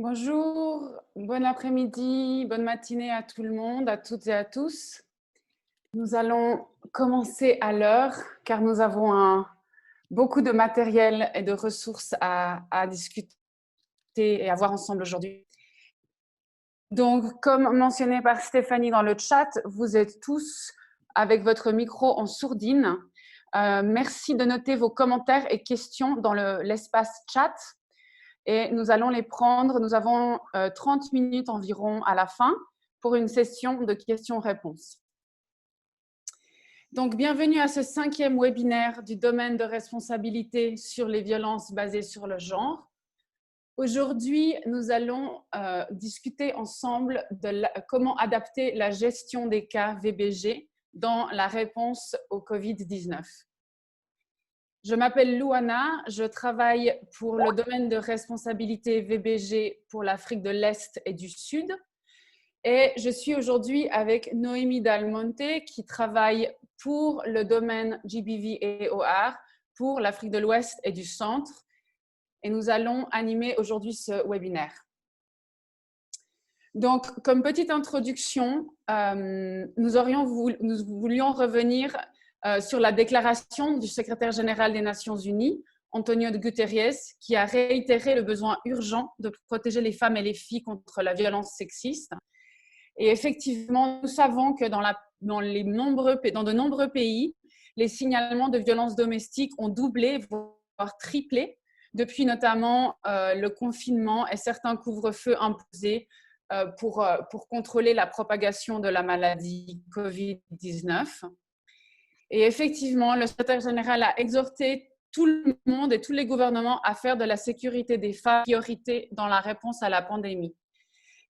Bonjour, bon après-midi, bonne matinée à tout le monde, à toutes et à tous. Nous allons commencer à l'heure car nous avons beaucoup de matériel et de ressources à discuter et à voir ensemble aujourd'hui. Donc, comme mentionné par Stéphanie dans le chat, vous êtes tous avec votre micro en sourdine. Merci de noter vos commentaires et questions dans l'espace chat. Et nous allons les prendre. Nous avons 30 minutes environ à la fin pour une session de questions-réponses. Donc, bienvenue à ce 5e webinaire du domaine de responsabilité sur les violences basées sur le genre. Aujourd'hui, nous allons discuter ensemble de comment adapter la gestion des cas VBG dans la réponse au Covid-19. Je m'appelle Louana, je travaille pour le domaine de responsabilité VBG pour l'Afrique de l'Est et du Sud. Et je suis aujourd'hui avec Noémie Dalmonte qui travaille pour le domaine GBV et OR pour l'Afrique de l'Ouest et du Centre. Et nous allons animer aujourd'hui ce webinaire. Donc, comme petite introduction, nous voulions revenir sur la déclaration du secrétaire général des Nations Unies, Antonio Guterres, qui a réitéré le besoin urgent de protéger les femmes et les filles contre la violence sexiste. Et effectivement, nous savons que dans de nombreux pays, les signalements de violences domestiques ont doublé, voire triplé, depuis notamment le confinement et certains couvre-feux imposés pour contrôler la propagation de la maladie Covid-19. Et effectivement, le secrétaire général a exhorté tout le monde et tous les gouvernements à faire de la sécurité des femmes priorité dans la réponse à la pandémie.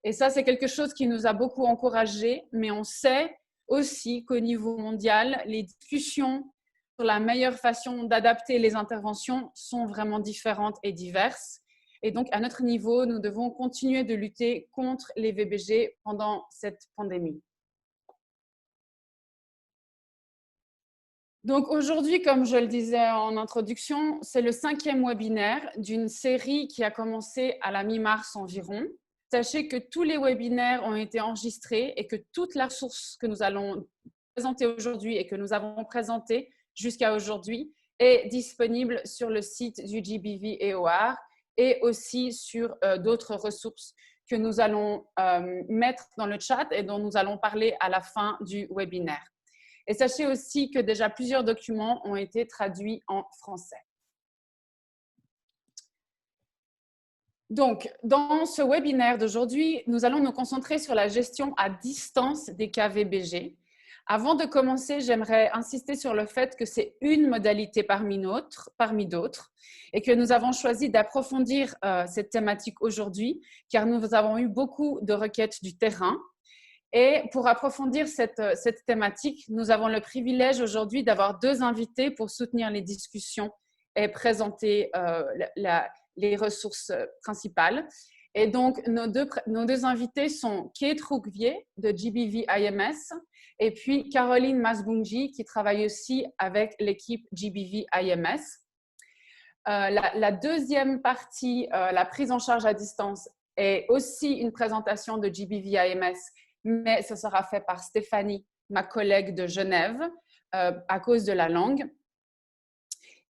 Et ça, c'est quelque chose qui nous a beaucoup encouragés, mais on sait aussi qu'au niveau mondial, les discussions sur la meilleure façon d'adapter les interventions sont vraiment différentes et diverses. Et donc, à notre niveau, nous devons continuer de lutter contre les VBG pendant cette pandémie. Donc aujourd'hui, comme je le disais en introduction, c'est le 5e webinaire d'une série qui a commencé à la mi-mars environ. Sachez que tous les webinaires ont été enregistrés et que toute la ressource que nous allons présenter aujourd'hui et que nous avons présentée jusqu'à aujourd'hui est disponible sur le site du GBV EOR et aussi sur d'autres ressources que nous allons mettre dans le chat et dont nous allons parler à la fin du webinaire. Et sachez aussi que déjà plusieurs documents ont été traduits en français. Donc, dans ce webinaire d'aujourd'hui, nous allons nous concentrer sur la gestion à distance des cas VBG. Avant de commencer, j'aimerais insister sur le fait que c'est une modalité parmi d'autres et que nous avons choisi d'approfondir cette thématique aujourd'hui car nous avons eu beaucoup de requêtes du terrain. Et pour approfondir cette thématique, nous avons le privilège aujourd'hui d'avoir 2 invités pour soutenir les discussions et présenter les ressources principales. Et donc, nos deux invités sont Kate Rougvier de GBV IMS et puis Caroline Masbungi qui travaille aussi avec l'équipe GBV IMS. La deuxième partie, la prise en charge à distance, est aussi une présentation de GBV IMS, mais ce sera fait par Stéphanie, ma collègue de Genève, à cause de la langue.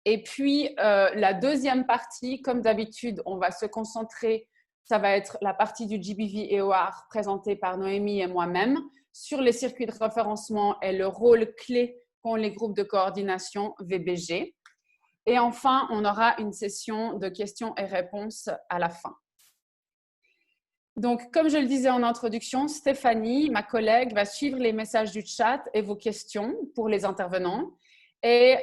Et puis, la deuxième partie, comme d'habitude, on va se concentrer, ça va être la partie du GBV EOR présentée par Noémie et moi-même sur les circuits de référencement et le rôle clé qu'ont les groupes de coordination VBG. Et enfin, on aura une session de questions et réponses à la fin. Donc, comme je le disais en introduction, Stéphanie, ma collègue, va suivre les messages du chat et vos questions pour les intervenants. Et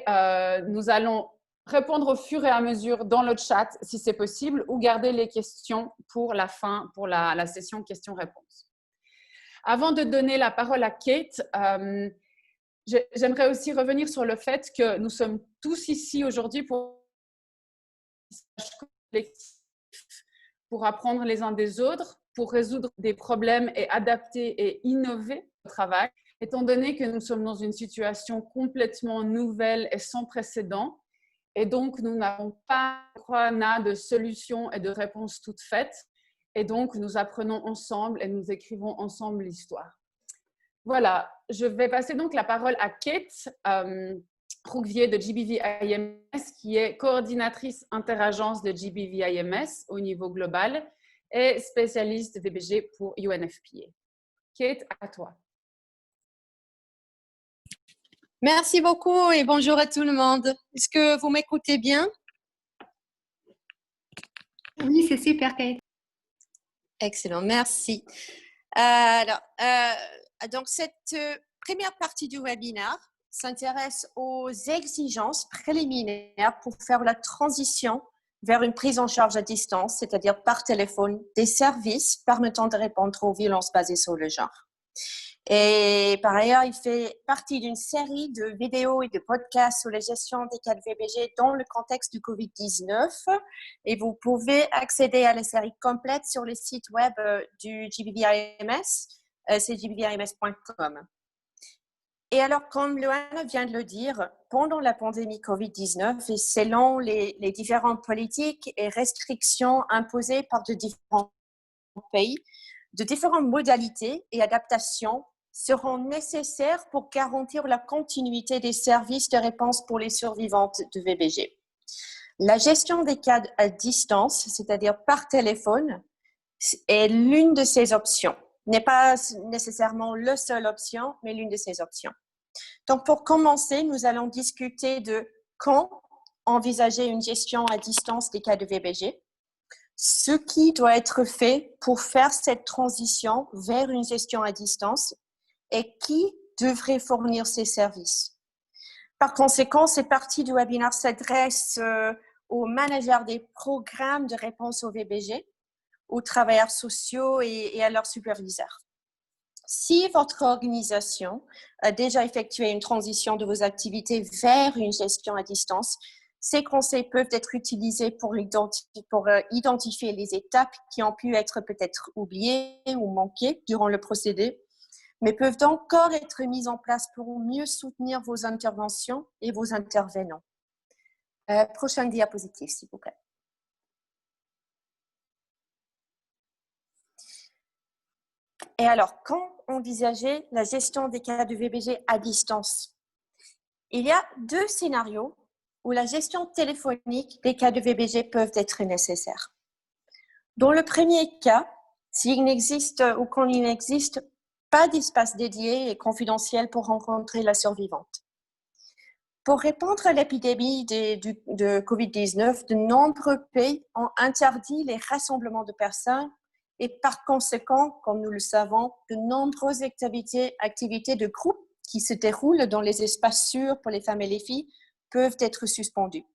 nous allons répondre au fur et à mesure dans le chat, si c'est possible, ou garder les questions pour la fin, pour la session questions-réponses. Avant de donner la parole à Kate, j'aimerais aussi revenir sur le fait que nous sommes tous ici aujourd'hui pour apprendre les uns des autres, pour résoudre des problèmes et adapter et innover au travail, étant donné que nous sommes dans une situation complètement nouvelle et sans précédent. Et donc, nous n'avons pas de solutions et de réponses toutes faites. Et donc, nous apprenons ensemble et nous écrivons ensemble l'histoire. Voilà, je vais passer donc la parole à Kate Rougvier de GBV IMS, qui est coordinatrice interagence de GBV IMS au niveau global et spécialiste VBG pour UNFPA. Kate, à toi. Merci beaucoup et bonjour à tout le monde. Est-ce que vous m'écoutez bien? Oui, c'est super, Kate. Excellent, merci. Donc cette première partie du webinaire s'intéresse aux exigences préliminaires pour faire la transition vers une prise en charge à distance, c'est-à-dire par téléphone, des services permettant de répondre aux violences basées sur le genre. Et par ailleurs, il fait partie d'une série de vidéos et de podcasts sur la gestion des cas de VBG dans le contexte du Covid-19. Et vous pouvez accéder à la série complète sur le site web du GBVIMS, c'est gbvims.com. Et alors, comme Loana vient de le dire, pendant la pandémie Covid-19 et selon les différentes politiques et restrictions imposées par de différents pays, de différentes modalités et adaptations seront nécessaires pour garantir la continuité des services de réponse pour les survivantes de VBG. La gestion des cas à distance, c'est-à-dire par téléphone, est l'une de ces options. N'est pas nécessairement la seule option, mais l'une de ces options. Donc, pour commencer, nous allons discuter de quand envisager une gestion à distance des cas de VBG, ce qui doit être fait pour faire cette transition vers une gestion à distance et qui devrait fournir ces services. Par conséquent, cette partie du webinaire s'adresse aux managers des programmes de réponse au VBG, aux travailleurs sociaux et à leurs superviseurs. Si votre organisation a déjà effectué une transition de vos activités vers une gestion à distance, ces conseils peuvent être utilisés pour identifier les étapes qui ont pu être peut-être oubliées ou manquées durant le procédé, mais peuvent encore être mises en place pour mieux soutenir vos interventions et vos intervenants. Prochaine diapositive, s'il vous plaît. Et alors, quand envisager la gestion des cas de VBG à distance? Il y a deux scénarios où la gestion téléphonique des cas de VBG peuvent être nécessaires. Dans le premier cas, s'il n'existe ou quand il n'existe pas d'espace dédié et confidentiel pour rencontrer la survivante. Pour répondre à l'épidémie de Covid-19, de nombreux pays ont interdit les rassemblements de personnes et par conséquent, comme nous le savons, de nombreuses activités de groupe qui se déroulent dans les espaces sûrs pour les femmes et les filles peuvent être suspendues.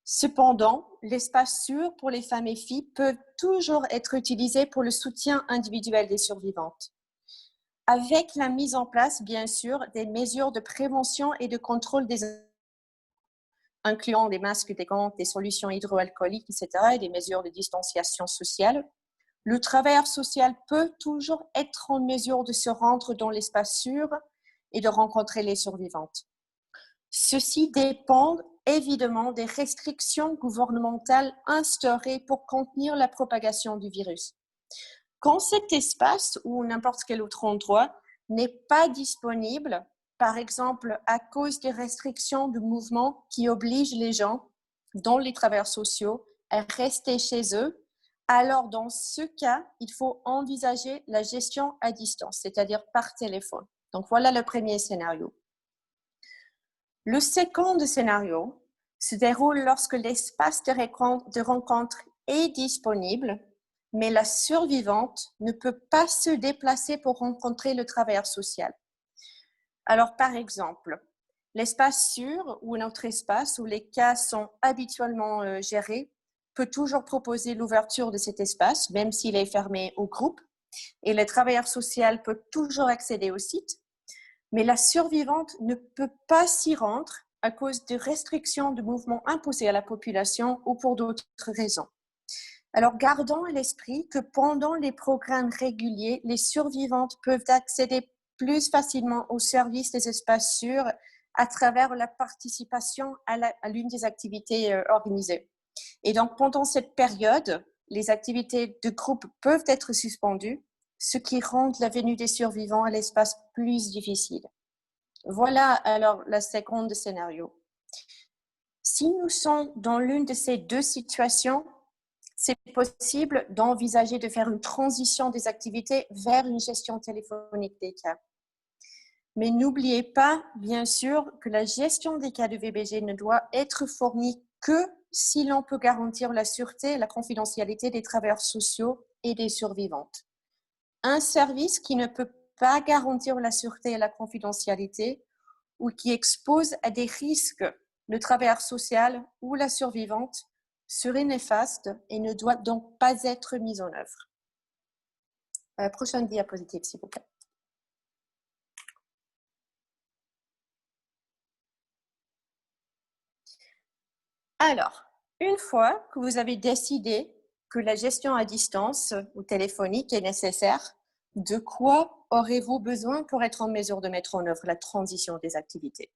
Cependant, l'espace sûr pour les femmes et filles peut toujours être utilisé pour le soutien individuel des survivantes. Avec la mise en place, bien sûr, des mesures de prévention et de contrôle incluant des masques, des gants, des solutions hydroalcooliques, etc., et des mesures de distanciation sociale, le travailleur social peut toujours être en mesure de se rendre dans l'espace sûr et de rencontrer les survivantes. Ceci dépend évidemment des restrictions gouvernementales instaurées pour contenir la propagation du virus. Quand cet espace ou n'importe quel autre endroit n'est pas disponible, par exemple à cause des restrictions de mouvement qui obligent les gens, dont les travailleurs sociaux, à rester chez eux, alors dans ce cas, il faut envisager la gestion à distance, c'est-à-dire par téléphone. Donc voilà le premier scénario. Le second scénario se déroule lorsque l'espace de rencontre est disponible, mais la survivante ne peut pas se déplacer pour rencontrer le travailleur social. Alors, par exemple, l'espace sûr ou un autre espace où les cas sont habituellement gérés peut toujours proposer l'ouverture de cet espace, même s'il est fermé au groupe, et le travailleur social peut toujours accéder au site, mais la survivante ne peut pas s'y rendre à cause de restrictions de mouvement imposées à la population ou pour d'autres raisons. Alors, gardons à l'esprit que pendant les programmes réguliers, les survivantes peuvent accéder plus facilement aux services des espaces sûrs à travers la participation à l'une des activités organisées. Et donc, pendant cette période, les activités de groupe peuvent être suspendues, ce qui rend la venue des survivants à l'espace plus difficile. Voilà alors le second scénario. Si nous sommes dans l'une de ces deux situations, c'est possible d'envisager de faire une transition des activités vers une gestion téléphonique des cas. Mais n'oubliez pas, bien sûr, que la gestion des cas de VBG ne doit être fournie que si l'on peut garantir la sûreté et la confidentialité des travailleurs sociaux et des survivantes. Un service qui ne peut pas garantir la sûreté et la confidentialité ou qui expose à des risques le travailleur social ou la survivante serait néfaste et ne doit donc pas être mis en œuvre. Prochaine diapositive, s'il vous plaît. Alors, une fois que vous avez décidé que la gestion à distance ou téléphonique est nécessaire, de quoi aurez-vous besoin pour être en mesure de mettre en œuvre la transition des activités?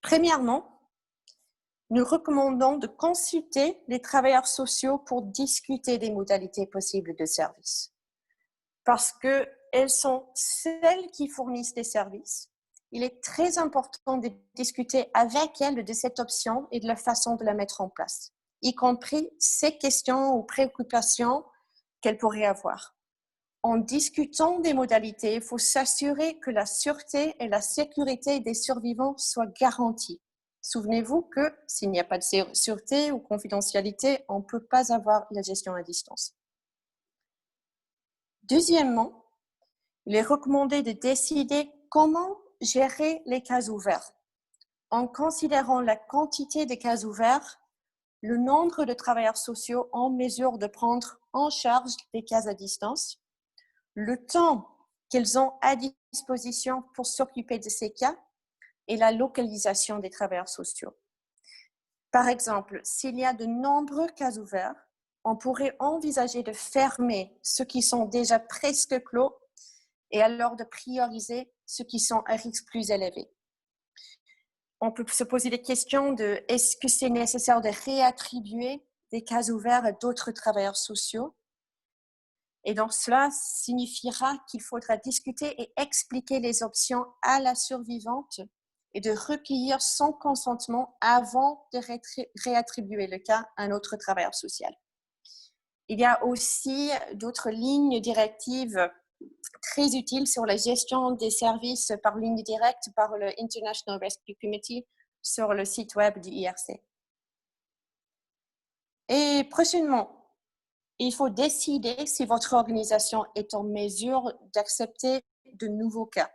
Premièrement, nous recommandons de consulter les travailleurs sociaux pour discuter des modalités possibles de service. Parce qu'elles sont celles qui fournissent des services, il est très important de discuter avec elles de cette option et de la façon de la mettre en place, y compris ces questions ou préoccupations qu'elles pourraient avoir. En discutant des modalités, il faut s'assurer que la sûreté et la sécurité des survivants soient garanties. Souvenez-vous que s'il n'y a pas de sûreté ou confidentialité, on ne peut pas avoir la gestion à distance. Deuxièmement, il est recommandé de décider comment gérer les cas ouverts. En considérant la quantité de cas ouverts, le nombre de travailleurs sociaux en mesure de prendre en charge les cas à distance, le temps qu'ils ont à disposition pour s'occuper de ces cas et la localisation des travailleurs sociaux. Par exemple, s'il y a de nombreux cas ouverts, on pourrait envisager de fermer ceux qui sont déjà presque clos et alors de prioriser ceux qui sont à risque plus élevé. On peut se poser des questions de est-ce que c'est nécessaire de réattribuer des cas ouverts à d'autres travailleurs sociaux? Et donc cela signifiera qu'il faudra discuter et expliquer les options à la survivante et de recueillir son consentement avant de réattribuer le cas à un autre travailleur social. Il y a aussi d'autres lignes directives très utiles sur la gestion des services par ligne directe par le International Rescue Committee sur le site web du IRC. Et prochainement, il faut décider si votre organisation est en mesure d'accepter de nouveaux cas.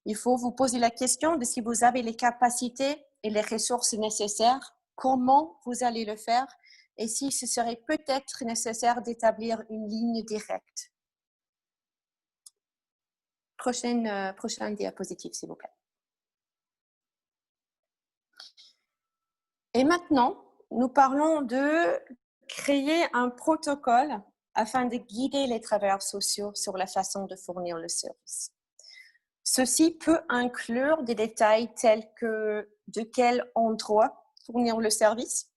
Il faut vous poser la question de si vous avez les capacités et les ressources nécessaires, comment vous allez le faire et si ce serait peut-être nécessaire d'établir une ligne directe. Prochaine diapositive, s'il vous plaît. Et maintenant, nous parlons de créer un protocole afin de guider les travailleurs sociaux sur la façon de fournir le service. Ceci peut inclure des détails tels que de quel endroit fournir le service,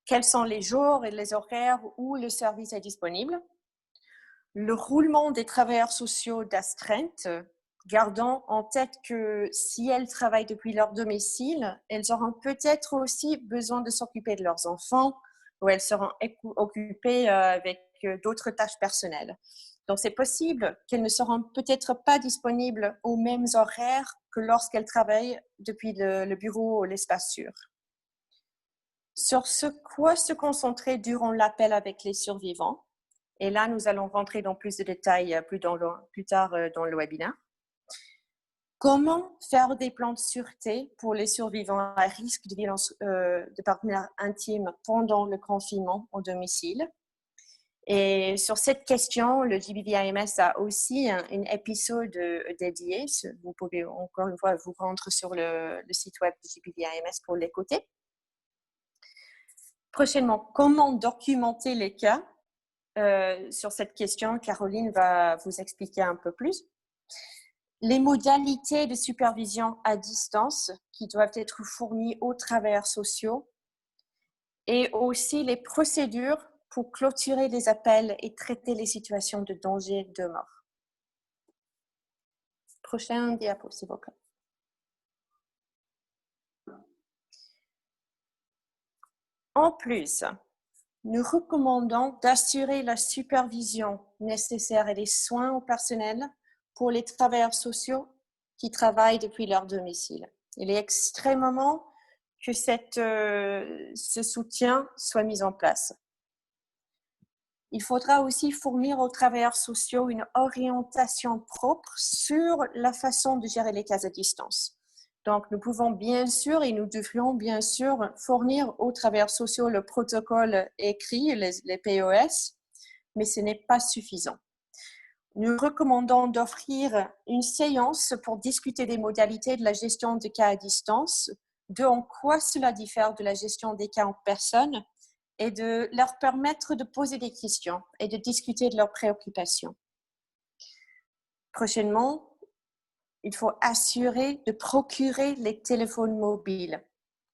quels sont les jours et les horaires où le service est disponible, le roulement des travailleurs sociaux d'astreinte, gardant en tête que si elles travaillent depuis leur domicile, elles auront peut-être aussi besoin de s'occuper de leurs enfants ou elles seront occupées avec d'autres tâches personnelles. Donc, c'est possible qu'elles ne seront peut-être pas disponibles aux mêmes horaires que lorsqu'elles travaillent depuis le bureau ou l'espace sûr. Sur ce quoi se concentrer durant l'appel avec les survivants. Et là, nous allons rentrer dans plus de détails plus tard dans le webinaire. Comment faire des plans de sûreté pour les survivants à risque de violence de partenaires intimes pendant le confinement au domicile? Et sur cette question, le GBVIMS a aussi un épisode dédié. Vous pouvez encore une fois vous rendre sur le site web du GBVIMS pour l'écouter. Prochainement, comment documenter les cas? Sur cette question, Caroline va vous expliquer un peu plus. Les modalités de supervision à distance qui doivent être fournies aux travailleurs sociaux et aussi les procédures pour clôturer les appels et traiter les situations de danger de mort. Prochain diapo, s'il vous plaît. En plus, nous recommandons d'assurer la supervision nécessaire et les soins au personnel pour les travailleurs sociaux qui travaillent depuis leur domicile. Il est extrêmement que ce soutien soit mis en place. Il faudra aussi fournir aux travailleurs sociaux une orientation propre sur la façon de gérer les cas à distance. Donc, nous pouvons bien sûr et nous devrions bien sûr fournir aux travailleurs sociaux le protocole écrit, les POS, mais ce n'est pas suffisant. Nous recommandons d'offrir une séance pour discuter des modalités de la gestion des cas à distance, de en quoi cela diffère de la gestion des cas en personne, et de leur permettre de poser des questions et de discuter de leurs préoccupations. Prochainement, il faut assurer de procurer les téléphones mobiles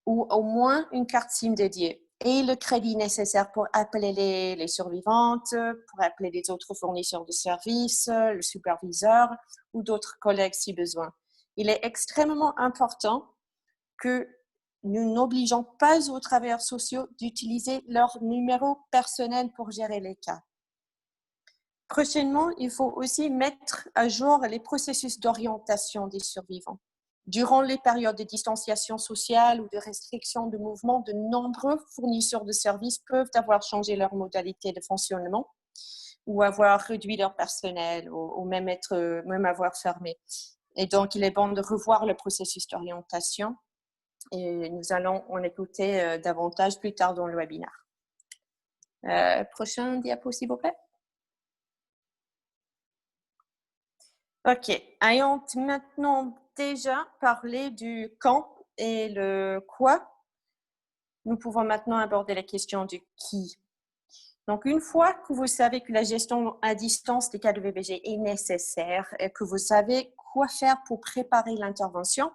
ou au moins une carte SIM dédiée et le crédit nécessaire pour appeler les survivantes, pour appeler les autres fournisseurs de services, le superviseur ou d'autres collègues si besoin. Il est extrêmement important que nous n'obligeons pas aux travailleurs sociaux d'utiliser leur numéro personnel pour gérer les cas. Prochainement, il faut aussi mettre à jour les processus d'orientation des survivants. Durant les périodes de distanciation sociale ou de restriction de mouvement, de nombreux fournisseurs de services peuvent avoir changé leur modalité de fonctionnement ou avoir réduit leur personnel ou même avoir fermé. Et donc, il est bon de revoir le processus d'orientation. Et nous allons en écouter davantage plus tard dans le webinaire. Prochain diapo, s'il vous plaît. OK. Ayant maintenant déjà parlé du quand et le quoi, nous pouvons maintenant aborder la question du qui. Donc, une fois que vous savez que la gestion à distance des cas de VBG est nécessaire et que vous savez quoi faire pour préparer l'intervention,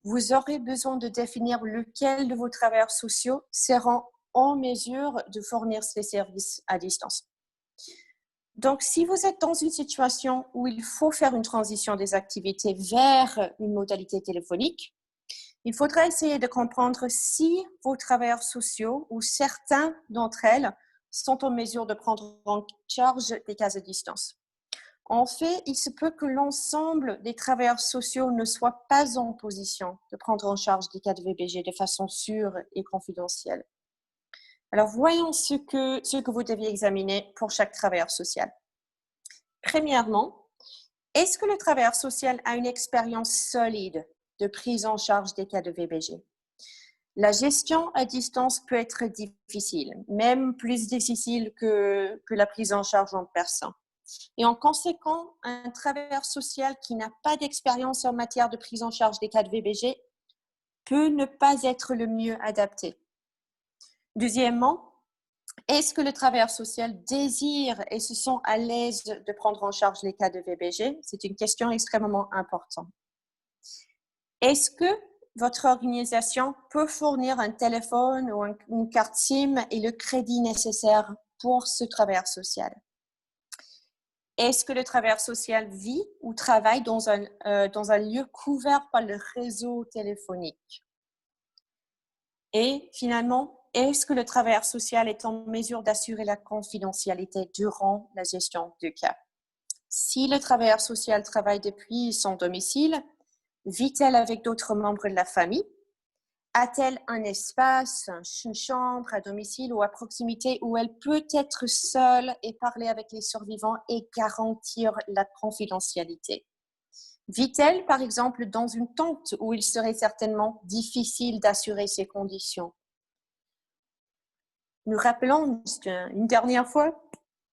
vous aurez besoin de définir lequel de vos travailleurs sociaux seront en mesure de fournir ces services à distance. Donc, si vous êtes dans une situation où il faut faire une transition des activités vers une modalité téléphonique, il faudra essayer de comprendre si vos travailleurs sociaux ou certains d'entre elles sont en mesure de prendre en charge des cas à distance. En fait, il se peut que l'ensemble des travailleurs sociaux ne soient pas en position de prendre en charge des cas de VBG de façon sûre et confidentielle. Alors, voyons ce que vous deviez examiner pour chaque travailleur social. Premièrement, est-ce que le travailleur social a une expérience solide de prise en charge des cas de VBG? La gestion à distance peut être difficile, même plus difficile que la prise en charge en personne. Et en conséquent, un travailleur social qui n'a pas d'expérience en matière de prise en charge des cas de VBG peut ne pas être le mieux adapté. Deuxièmement, est-ce que le travailleur social désire et se sent à l'aise de prendre en charge les cas de VBG? C'est une question extrêmement importante. Est-ce que votre organisation peut fournir un téléphone ou une carte SIM et le crédit nécessaire pour ce travailleur social? Est-ce que le travailleur social vit ou travaille dans un lieu couvert par le réseau téléphonique? Et finalement, est-ce que le travailleur social est en mesure d'assurer la confidentialité durant la gestion du cas? Si le travailleur social travaille depuis son domicile, vit-elle avec d'autres membres de la famille? A-t-elle un espace, une chambre à domicile ou à proximité où elle peut être seule et parler avec les survivants et garantir la confidentialité? Vit-elle, par exemple, dans une tente où il serait certainement difficile d'assurer ces conditions? Nous rappelons une dernière fois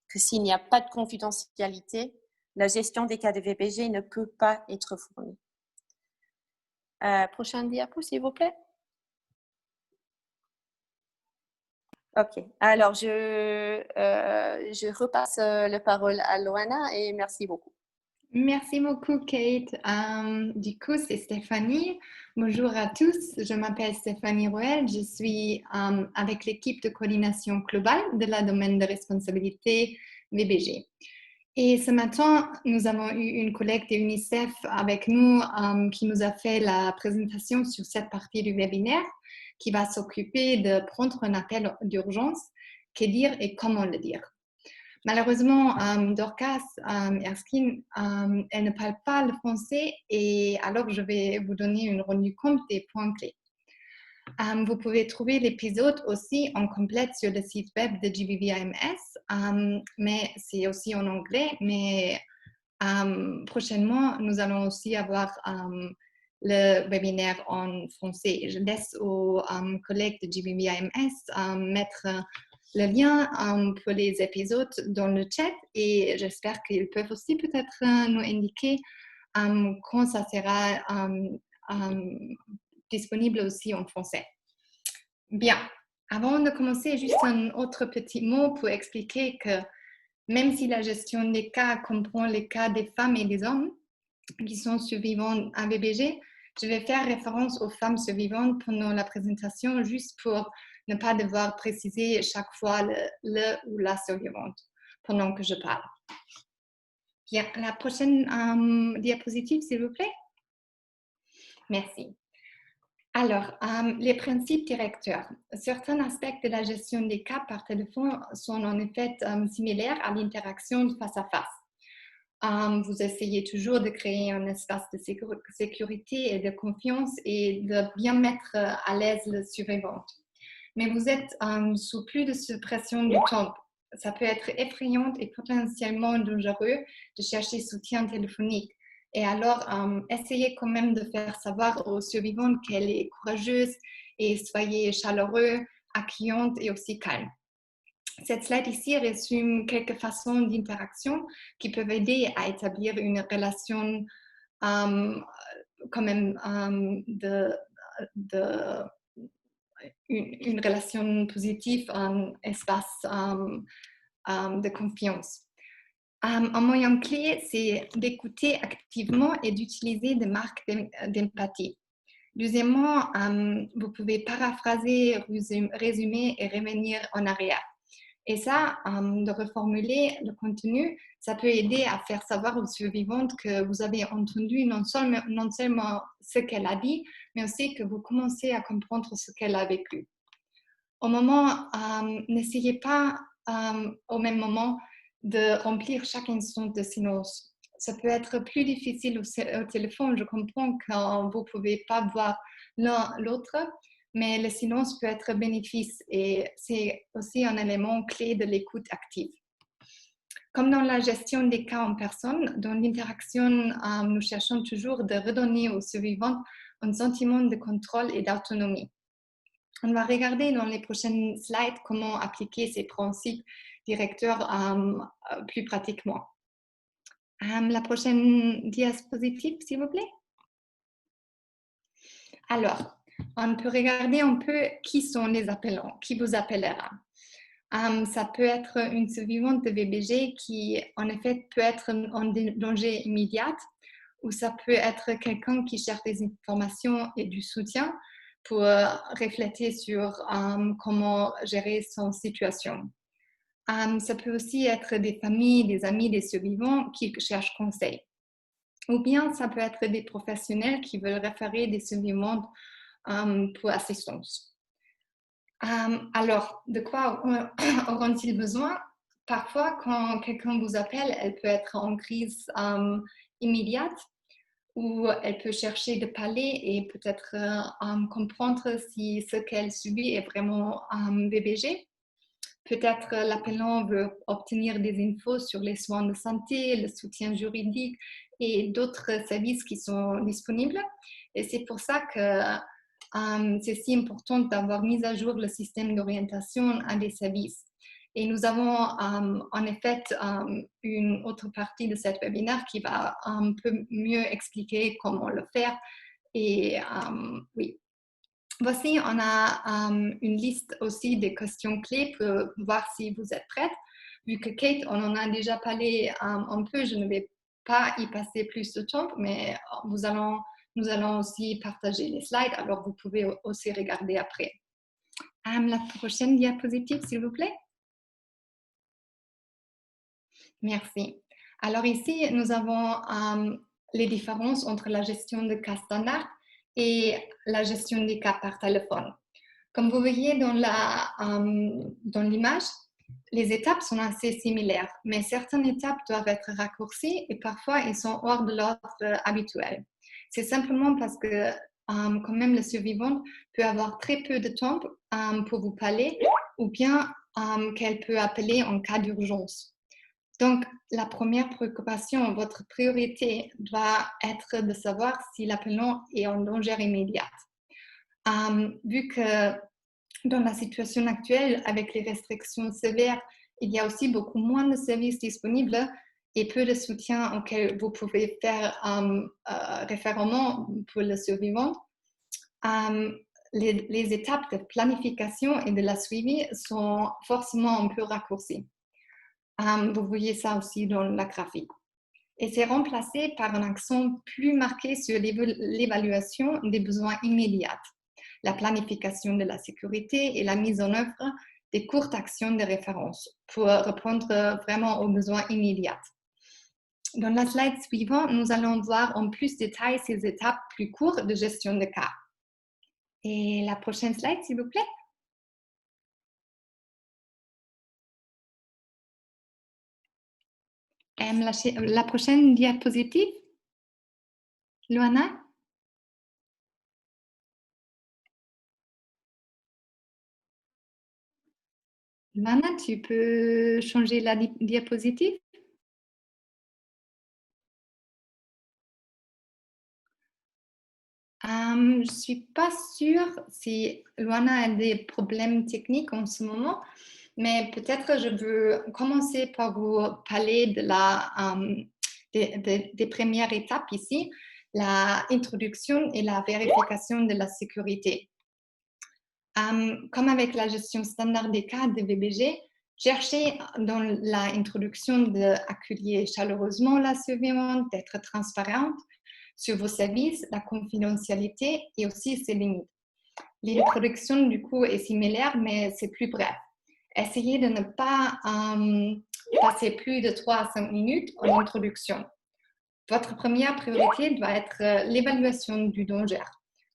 que s'il n'y a pas de confidentialité, la gestion des cas de VBG ne peut pas être fournie. Prochaine diapo, s'il vous plaît. OK. Alors, je repasse la parole à Loana et merci beaucoup. Merci beaucoup, Kate. Du coup, c'est Stéphanie. Bonjour à tous. Je m'appelle Stéphanie Roel. Je suis avec l'équipe de coordination globale de la domaine de responsabilité VBG. Et ce matin, nous avons eu une collègue de UNICEF avec nous qui nous a fait la présentation sur cette partie du webinaire qui va s'occuper de prendre un appel d'urgence, que dire et comment le dire. Malheureusement, Dorcas Erskine, elle ne parle pas le français et alors je vais vous donner une rendu compte des points clés. Vous pouvez trouver l'épisode aussi en complète sur le site web de GBVIMS, mais c'est aussi en anglais. Mais prochainement, nous allons aussi avoir le webinaire en français. Je laisse aux collègues de GBVIMS mettre le lien pour les épisodes dans le chat et j'espère qu'ils peuvent aussi peut-être nous indiquer quand ça sera disponible aussi en français. Bien, avant de commencer, juste un autre petit mot pour expliquer que même si la gestion des cas comprend les cas des femmes et des hommes qui sont survivants à VBG, je vais faire référence aux femmes survivantes pendant la présentation juste pour ne pas devoir préciser chaque fois le ou la survivante pendant que je parle. Bien, la prochaine diapositive, s'il vous plaît. Merci. Alors, les principes directeurs. Certains aspects de la gestion des cas par téléphone sont en effet similaires à l'interaction face à face. Vous essayez toujours de créer un espace de sécurité et de confiance et de bien mettre à l'aise le survivant. Mais vous êtes sous plus de pression du temps. Ça peut être effrayant et potentiellement dangereux de chercher soutien téléphonique. Et alors, essayez quand même de faire savoir aux survivantes qu'elle est courageuse et soyez chaleureux, accueillante et aussi calme. Cette slide ici résume quelques façons d'interaction qui peuvent aider à établir une relation quand même une relation positive, un espace de confiance. Un moyen clé, c'est d'écouter activement et d'utiliser des marques d'empathie. Deuxièmement, vous pouvez paraphraser, résumer et revenir en arrière. Et ça, de reformuler le contenu, ça peut aider à faire savoir aux survivantes que vous avez entendu non seulement ce qu'elle a dit, mais aussi que vous commencez à comprendre ce qu'elle a vécu. Au moment, n'essayez pas au même moment de remplir chaque instant de silence. Ça peut être plus difficile au téléphone. Je comprends que vous ne pouvez pas voir l'un l'autre, mais le silence peut être bénéfique et c'est aussi un élément clé de l'écoute active. Comme dans la gestion des cas en personne, dans l'interaction, nous cherchons toujours de redonner aux survivants un sentiment de contrôle et d'autonomie. On va regarder dans les prochaines slides comment appliquer ces principes directeurs plus pratiquement. La prochaine diapositive, s'il vous plaît. Alors, on peut regarder un peu qui sont les appelants, qui vous appellera. Ça peut être une survivante de VBG qui, en effet, peut être en danger immédiat, ou ça peut être quelqu'un qui cherche des informations et du soutien pour réfléchir sur comment gérer son situation. Ça peut aussi être des familles, des amis, des survivants qui cherchent conseil. Ou bien ça peut être des professionnels qui veulent référer des survivants pour assistance. Alors, de quoi auront-ils besoin? Parfois, quand quelqu'un vous appelle, elle peut être en crise immédiate ou elle peut chercher de parler et peut-être comprendre si ce qu'elle subit est vraiment VBG. Peut-être l'appelant veut obtenir des infos sur les soins de santé, le soutien juridique et d'autres services qui sont disponibles. Et c'est pour ça que c'est si important d'avoir mis à jour le système d'orientation à des services. Et nous avons en effet une autre partie de cet webinaire qui va un peu mieux expliquer comment le faire. Et oui. Voici, on a une liste aussi des questions clés pour voir si vous êtes prête. Vu que Kate, on en a déjà parlé un peu, je ne vais pas y passer plus de temps, mais nous allons aussi partager les slides, alors vous pouvez aussi regarder après. La prochaine diapositive, s'il vous plaît. Merci. Alors ici, nous avons les différences entre la gestion de cas standard et la gestion des cas par téléphone. Comme vous voyez dans l'image, les étapes sont assez similaires, mais certaines étapes doivent être raccourcies et parfois elles sont hors de l'ordre habituel. C'est simplement parce que quand même le survivant peut avoir très peu de temps pour vous parler ou bien qu'elle peut appeler en cas d'urgence. Donc, la première préoccupation, votre priorité doit être de savoir si l'appelant est en danger immédiat. Vu que dans la situation actuelle, avec les restrictions sévères, il y a aussi beaucoup moins de services disponibles et peu de soutien auquel vous pouvez faire référemment pour le survivant. Les étapes de planification et de la suivi sont forcément un peu raccourcies. Vous voyez ça aussi dans la graphique. Et c'est remplacé par un accent plus marqué sur l'évaluation des besoins immédiats, la planification de la sécurité et la mise en œuvre des courtes actions de référence pour répondre vraiment aux besoins immédiats. Dans la slide suivante, nous allons voir en plus de détail ces étapes plus courtes de gestion de cas. Et la prochaine slide, s'il vous plaît. La prochaine diapositive. Luana. Luana, tu peux changer la diapositive? Je ne suis pas sûre si Luana a des problèmes techniques en ce moment, mais peut-être je veux commencer par vous parler de des premières étapes ici, l'introduction et la vérification de la sécurité. Comme avec la gestion standard des cas de VBG, cherchez dans l'introduction d'accueillir chaleureusement la survivante, d'être transparente sur vos services, la confidentialité et aussi ses limites. L'introduction du coup est similaire, mais c'est plus bref. Essayez de ne pas passer plus de 3 à 5 minutes en introduction. Votre première priorité doit être l'évaluation du danger.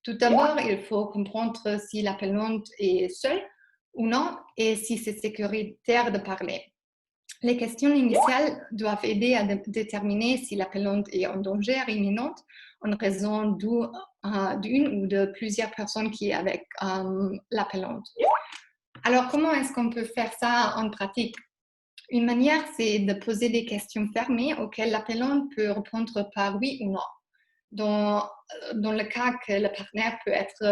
Tout d'abord, il faut comprendre si l'appelante est seule ou non et si c'est sécuritaire de parler. Les questions initiales doivent aider à déterminer si l'appelante est en danger imminent en raison d'une ou de plusieurs personnes qui sont avec l'appelante. Alors, comment est-ce qu'on peut faire ça en pratique? Une manière, c'est de poser des questions fermées auxquelles l'appelante peut répondre par oui ou non. Dans le cas que le partenaire peut être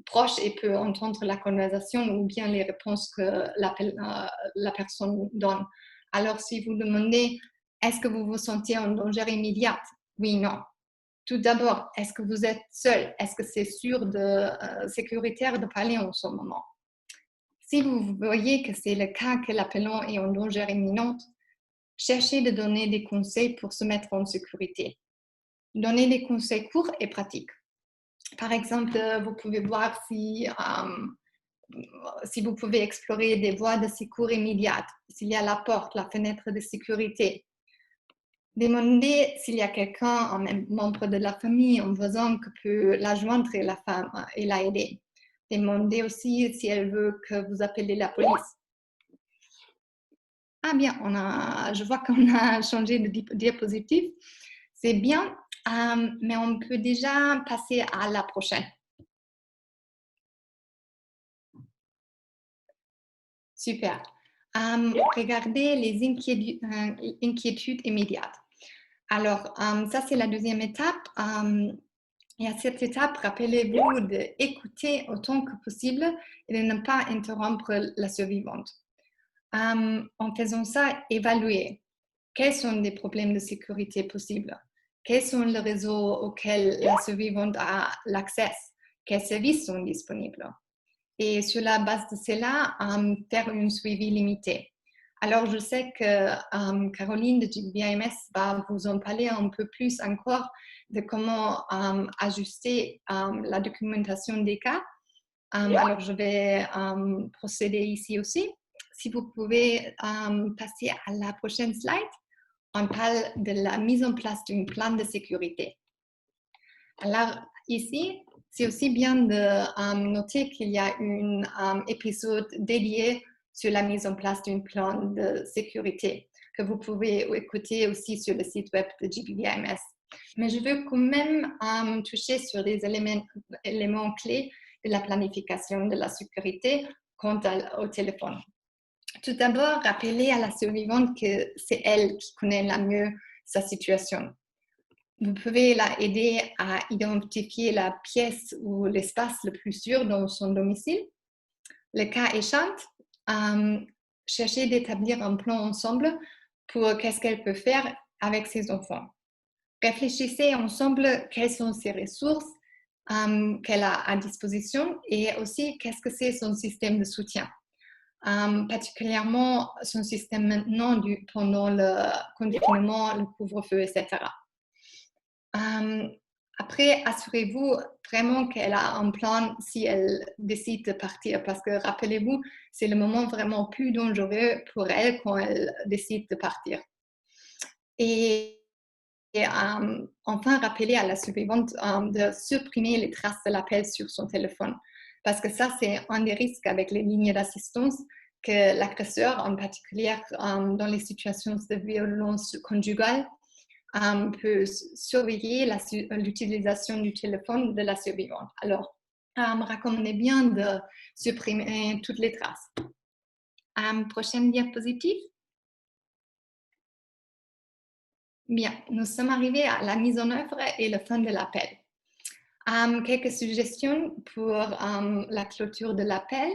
proche et peut entendre la conversation ou bien les réponses que la personne donne. Alors, si vous demandez, est-ce que vous vous sentez en danger immédiat? Oui, non. Tout d'abord, est-ce que vous êtes seul? Est-ce que c'est sûr sécuritaire de parler en ce moment? Si vous voyez que c'est le cas que l'appelant est en danger imminent, cherchez de donner des conseils pour se mettre en sécurité. Donnez des conseils courts et pratiques. Par exemple, vous pouvez voir si vous pouvez explorer des voies de secours immédiates, s'il y a la porte, la fenêtre de sécurité. Demandez s'il y a quelqu'un, un membre de la famille, un voisin qui peut la joindre et la aider. Demandez aussi si elle veut que vous appeliez la police. Ah bien, je vois qu'on a changé de diapositive. C'est bien, mais on peut déjà passer à la prochaine. Super. Regardez les inquiétudes immédiates. Alors, ça, c'est la deuxième étape. Et à cette étape, rappelez-vous d'écouter autant que possible et de ne pas interrompre la survivante. En faisant ça, évaluez quels sont les problèmes de sécurité possibles, quels sont les réseaux auxquels la survivante a l'accès, quels services sont disponibles. Et sur la base de cela, faire un suivi limité. Alors, je sais que Caroline de GBIMS va vous en parler un peu plus encore de comment ajuster la documentation des cas. Alors, je vais procéder ici aussi. Si vous pouvez passer à la prochaine slide, on parle de la mise en place d'un plan de sécurité. Alors, ici, c'est aussi bien de noter qu'il y a un épisode dédié sur la mise en place d'un plan de sécurité que vous pouvez écouter aussi sur le site web de GBIMS. Mais je veux quand même toucher sur des éléments clés de la planification de la sécurité quant au téléphone. Tout d'abord, rappelez à la survivante que c'est elle qui connaît la mieux sa situation. Vous pouvez l'aider à identifier la pièce ou l'espace le plus sûr dans son domicile. Le cas échéant, cherchez d'établir un plan ensemble pour qu'est-ce qu'elle peut faire avec ses enfants. Réfléchissez ensemble quelles sont ses ressources qu'elle a à disposition et aussi qu'est-ce que c'est son système de soutien. Particulièrement son système maintenant pendant le confinement, le couvre-feu, etc. Après, assurez-vous vraiment qu'elle a un plan si elle décide de partir, parce que rappelez-vous, c'est le moment vraiment plus dangereux pour elle quand elle décide de partir. Et enfin, rappelez à la survivante de supprimer les traces de l'appel sur son téléphone, parce que ça, c'est un des risques avec les lignes d'assistance, que l'agresseur, en particulier dans les situations de violence conjugale, peut surveiller l'utilisation du téléphone de la survivante. Alors, recommandez bien de supprimer toutes les traces. Prochaine diapositive. Bien, nous sommes arrivés à la mise en œuvre et la fin de l'appel. Quelques suggestions pour la clôture de l'appel.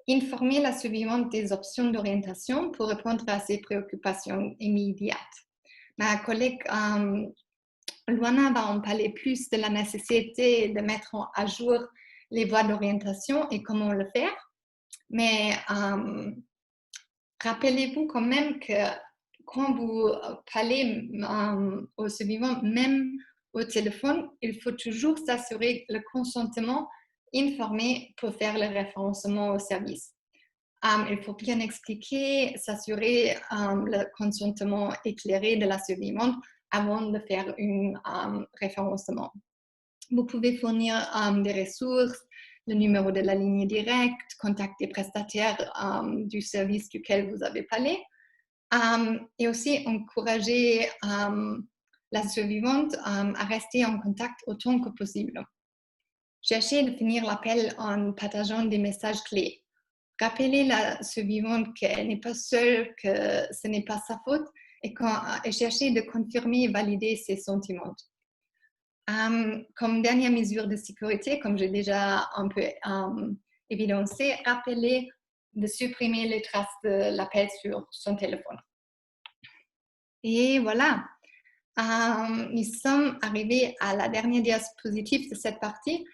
Informer la survivante des options d'orientation pour répondre à ses préoccupations immédiates. Ma collègue Luana va en parler plus de la nécessité de mettre à jour les voies d'orientation et comment le faire. Mais rappelez-vous quand même que quand vous parlez aux survivants, même au téléphone, il faut toujours s'assurer le consentement informé pour faire le référencement au service. Il faut bien expliquer, s'assurer le consentement éclairé de la survivante avant de faire un référencement. Vous pouvez fournir des ressources, le numéro de la ligne directe, contact des prestataires du service duquel vous avez parlé, et aussi encourager la survivante à rester en contact autant que possible. Cherchez de finir l'appel en partageant des messages clés. Rappelez la survivante qu'elle n'est pas seule, que ce n'est pas sa faute et cherchez de confirmer et valider ses sentiments. Comme dernière mesure de sécurité, comme j'ai déjà un peu évidencé, rappelez de supprimer les traces de l'appel sur son téléphone. Et voilà, nous sommes arrivés à la dernière diapositive de cette partie.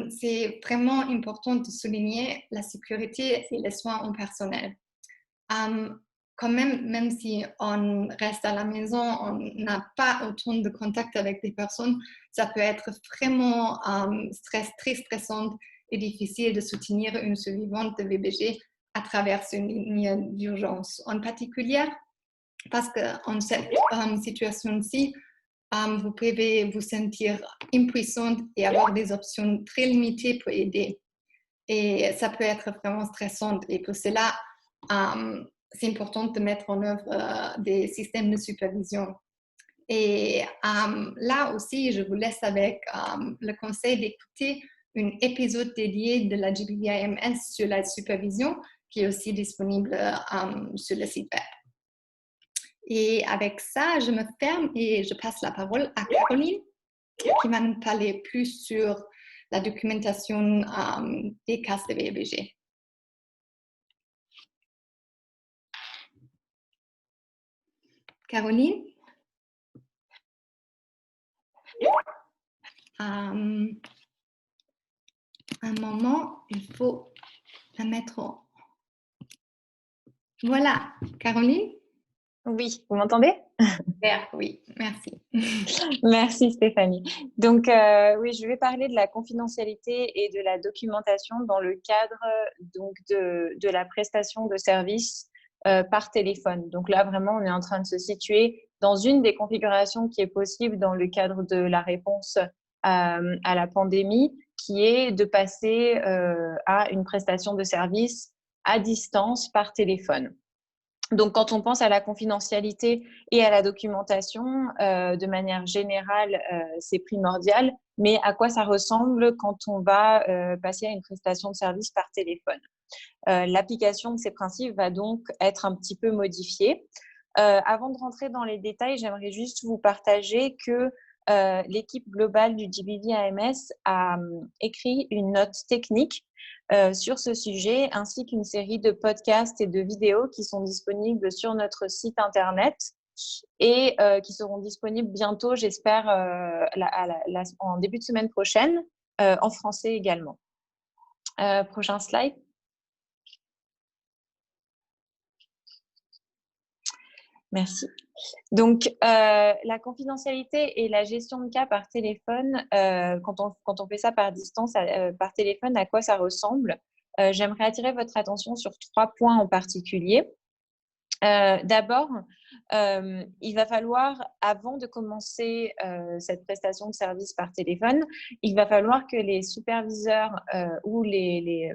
C'est vraiment important de souligner la sécurité et les soins en personnel. Quand même si on reste à la maison, on n'a pas autant de contact avec des personnes, ça peut être vraiment très stressant et difficile de soutenir une survivante de VBG à travers une ligne d'urgence. En particulier, parce qu'en cette situation-ci, vous pouvez vous sentir impuissante et avoir des options très limitées pour aider. Et ça peut être vraiment stressant. Et pour cela, c'est important de mettre en œuvre des systèmes de supervision. Et là aussi, je vous laisse avec le conseil d'écouter un épisode dédié de la GBIMS sur la supervision, qui est aussi disponible sur le site web. Et avec ça, je me ferme et je passe la parole à Caroline, qui va nous parler plus sur la documentation des cas de VBG. Caroline, un moment, il faut la mettre Voilà, Caroline? Oui, vous m'entendez? Super, oui, merci. Merci Stéphanie. Donc, oui, je vais parler de la confidentialité et de la documentation dans le cadre donc, de la prestation de services par téléphone. Donc là, vraiment, on est en train de se situer dans une des configurations qui est possible dans le cadre de la réponse à la pandémie, qui est de passer à une prestation de services à distance par téléphone. Donc, quand on pense à la confidentialité et à la documentation, de manière générale, c'est primordial. Mais à quoi ça ressemble quand on va passer à une prestation de service par téléphone? L'application de ces principes va donc être un petit peu modifiée. Avant de rentrer dans les détails, j'aimerais juste vous partager que l'équipe globale du GBV AMS a écrit une note technique sur ce sujet, ainsi qu'une série de podcasts et de vidéos qui sont disponibles sur notre site internet et qui seront disponibles bientôt, j'espère, en début de semaine prochaine, en français également. Prochain slide. Merci. Donc, la confidentialité et la gestion de cas par téléphone, quand on fait ça par distance, par téléphone, à quoi ça ressemble? J'aimerais attirer votre attention sur 3 points en particulier. D'abord, il va falloir, avant de commencer cette prestation de service par téléphone, il va falloir que les superviseurs ou les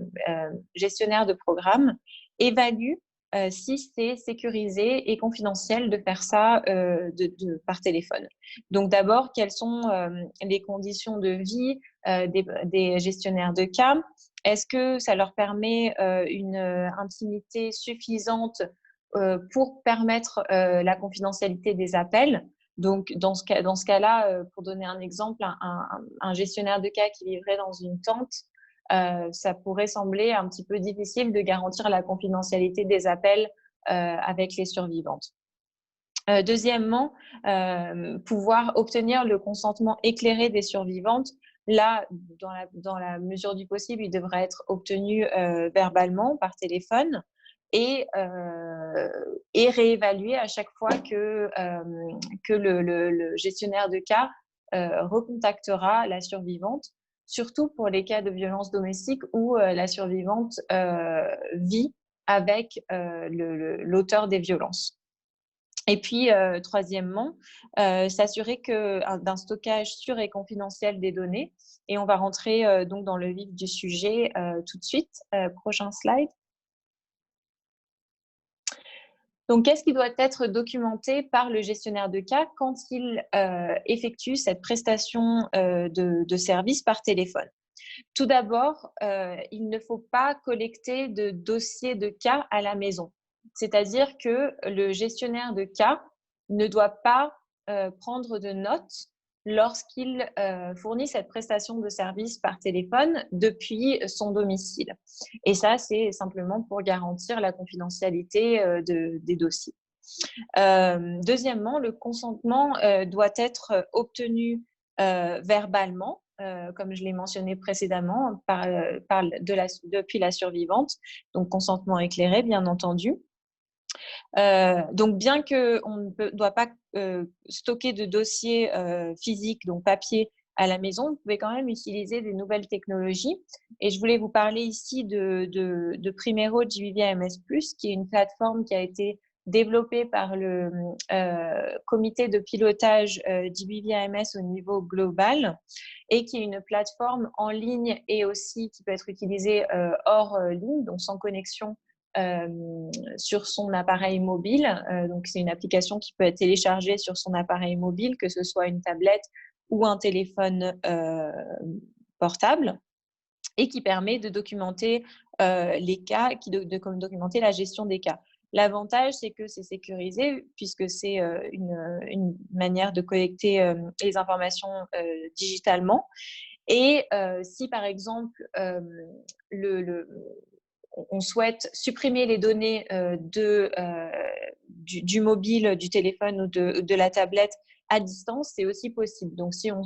gestionnaires de programme évaluent si c'est sécurisé et confidentiel de faire ça par téléphone. Donc d'abord, quelles sont les conditions de vie des gestionnaires de cas? Est-ce que ça leur permet une intimité suffisante pour permettre la confidentialité des appels? Donc, dans ce cas-là, pour donner un exemple, un gestionnaire de cas qui vivrait dans une tente, ça pourrait sembler un petit peu difficile de garantir la confidentialité des appels avec les survivantes. Deuxièmement, pouvoir obtenir le consentement éclairé des survivantes. Là, dans la mesure du possible, il devrait être obtenu verbalement, par téléphone, et réévalué à chaque fois que le gestionnaire de cas recontactera la survivante, surtout pour les cas de violence domestique où la survivante vit avec l'auteur des violences. Et puis, troisièmement, s'assurer d'un stockage sûr et confidentiel des données. Et on va rentrer donc dans le vif du sujet tout de suite. Prochain slide. Donc, qu'est-ce qui doit être documenté par le gestionnaire de cas quand il effectue cette prestation de service par téléphone? Tout d'abord, il ne faut pas collecter de dossier de cas à la maison. C'est-à-dire que le gestionnaire de cas ne doit pas prendre de notes lorsqu'il fournit cette prestation de service par téléphone depuis son domicile. Et ça, c'est simplement pour garantir la confidentialité des dossiers. Deuxièmement, le consentement doit être obtenu verbalement, comme je l'ai mentionné précédemment, depuis la survivante, donc consentement éclairé, bien entendu. Donc, bien qu'on ne doit pas stocker de dossiers physiques, donc papier, à la maison, vous pouvez quand même utiliser des nouvelles technologies. Et je voulais vous parler ici de Primero GBV AMS+, qui est une plateforme qui a été développée par le comité de pilotage GBV AMS au niveau global et qui est une plateforme en ligne et aussi qui peut être utilisée hors ligne, donc sans connexion sur son appareil mobile. Donc, c'est une application qui peut être téléchargée sur son appareil mobile, que ce soit une tablette ou un téléphone portable, et qui permet de documenter les cas, documenter la gestion des cas. L'avantage, c'est que c'est sécurisé puisque c'est une manière de collecter les informations digitalement. Et si, par exemple, on souhaite supprimer les données du mobile, du téléphone ou de la tablette à distance, c'est aussi possible. Donc, si on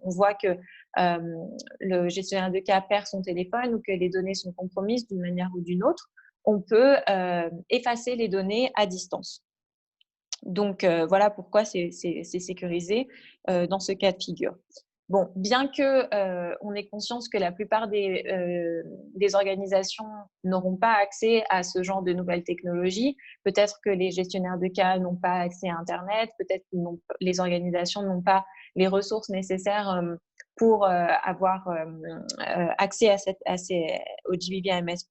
voit que le gestionnaire de cas perd son téléphone ou que les données sont compromises d'une manière ou d'une autre, on peut effacer les données à distance. Donc, voilà pourquoi c'est sécurisé dans ce cas de figure. Bon, bien que on ait conscience que la plupart des organisations n'auront pas accès à ce genre de nouvelles technologies, peut-être que les gestionnaires de cas n'ont pas accès à Internet, peut-être que les organisations n'ont pas les ressources nécessaires pour avoir accès au GBV-AMS+,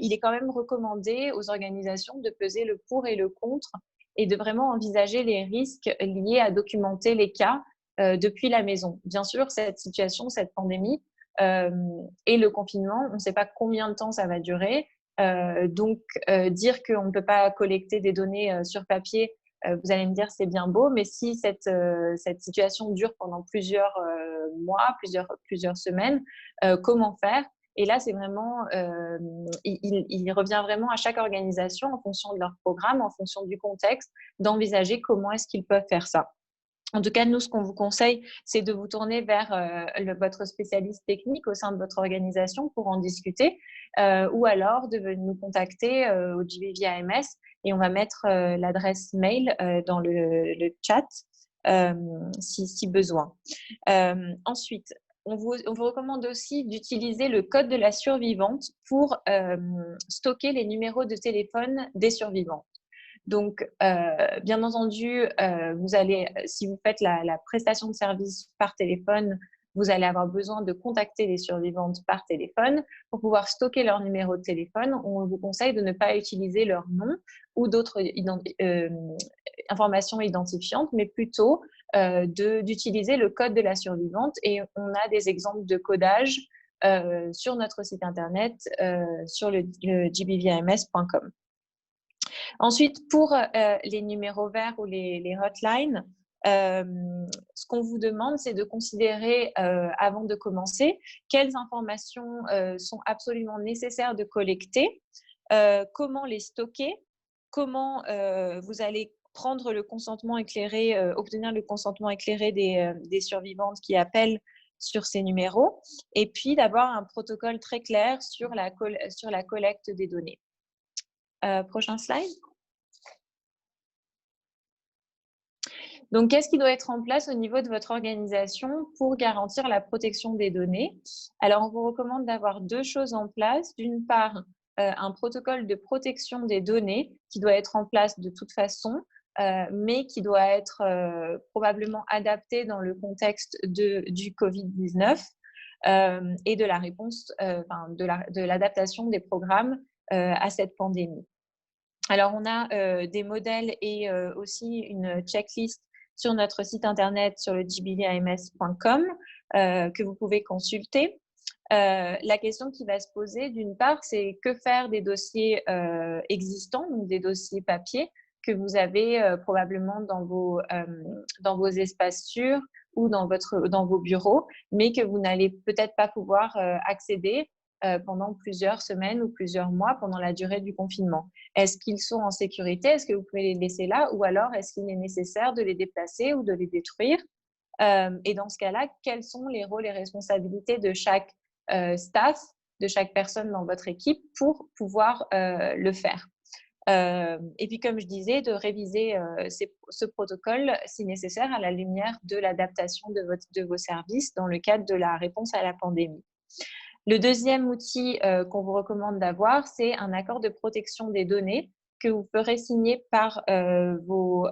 il est quand même recommandé aux organisations de peser le pour et le contre et de vraiment envisager les risques liés à documenter les cas depuis la maison. Bien sûr, cette situation, cette pandémie et le confinement, on ne sait pas combien de temps ça va durer. Donc, dire qu'on ne peut pas collecter des données sur papier, vous allez me dire c'est bien beau, mais si cette situation dure pendant plusieurs mois, plusieurs semaines, comment faire? Et là, c'est vraiment, il revient vraiment à chaque organisation, en fonction de leur programme, en fonction du contexte, d'envisager comment est-ce qu'ils peuvent faire ça. En tout cas, nous, ce qu'on vous conseille, c'est de vous tourner vers votre spécialiste technique au sein de votre organisation pour en discuter, ou alors de nous contacter au GBV-AMS et on va mettre l'adresse mail dans le chat si besoin. Ensuite, on vous recommande aussi d'utiliser le code de la survivante pour stocker les numéros de téléphone des survivantes. Donc, bien entendu, si vous faites la prestation de service par téléphone, vous allez avoir besoin de contacter les survivantes par téléphone. Pour pouvoir stocker leur numéro de téléphone, on vous conseille de ne pas utiliser leur nom ou d'autres informations identifiantes, mais plutôt d'utiliser le code de la survivante. Et on a des exemples de codage sur notre site internet, sur le gbvams.com. Ensuite, pour les numéros verts ou les hotlines, ce qu'on vous demande, c'est de considérer, avant de commencer, quelles informations sont absolument nécessaires de collecter, comment les stocker, comment vous allez prendre le consentement éclairé, obtenir le consentement éclairé des survivantes qui appellent sur ces numéros, et puis d'avoir un protocole très clair sur la collecte des données. Prochain slide. Donc, qu'est-ce qui doit être en place au niveau de votre organisation pour garantir la protection des données? Alors, on vous recommande d'avoir deux choses en place. D'une part, un protocole de protection des données qui doit être en place de toute façon, mais qui doit être probablement adapté dans le contexte du Covid-19 et de la réponse, de l'adaptation des programmes à cette pandémie. Alors, on a des modèles et aussi une checklist sur notre site internet sur le gbvams.com que vous pouvez consulter. La question qui va se poser, d'une part, c'est que faire des dossiers existants, donc des dossiers papier que vous avez probablement dans vos espaces sûrs ou dans vos bureaux, mais que vous n'allez peut-être pas pouvoir accéder pendant plusieurs semaines ou plusieurs mois pendant la durée du confinement. Est-ce qu'ils sont en sécurité? Est-ce que vous pouvez les laisser là? Ou alors, est-ce qu'il est nécessaire de les déplacer ou de les détruire? Et dans ce cas-là, quels sont les rôles et responsabilités de chaque staff, de chaque personne dans votre équipe pour pouvoir le faire? Et puis, comme je disais, de réviser ce protocole, si nécessaire, à la lumière de l'adaptation de vos services dans le cadre de la réponse à la pandémie. Le deuxième outil qu'on vous recommande d'avoir, c'est un accord de protection des données que vous ferez signer par vos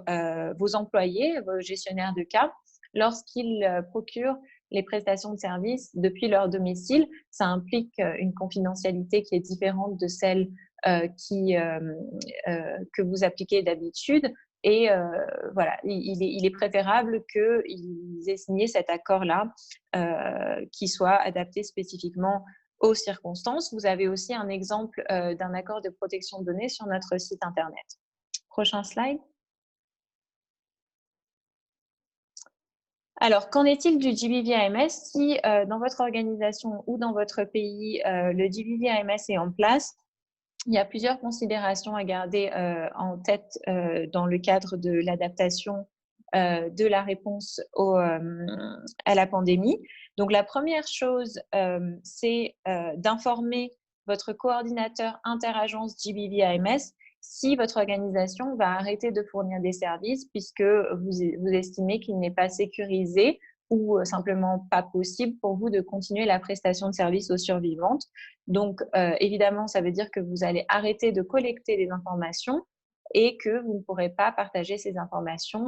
employés, vos gestionnaires de cas, lorsqu'ils procurent les prestations de services depuis leur domicile. Ça implique une confidentialité qui est différente de celle que vous appliquez d'habitude. Et voilà, il est préférable qu'ils aient signé cet accord-là qui soit adapté spécifiquement aux circonstances. Vous avez aussi un exemple d'un accord de protection de données sur notre site internet. Prochain slide. Alors, qu'en est-il du GBV-AMS? Si dans votre organisation ou dans votre pays, le GBV-AMS est en place, il y a plusieurs considérations à garder en tête dans le cadre de l'adaptation de la réponse à la pandémie. Donc, la première chose, c'est d'informer votre coordinateur interagence GBV-AMS si votre organisation va arrêter de fournir des services puisque vous estimez qu'il n'est pas sécurisé ou simplement pas possible pour vous de continuer la prestation de services aux survivantes. Donc, évidemment, ça veut dire que vous allez arrêter de collecter des informations et que vous ne pourrez pas partager ces informations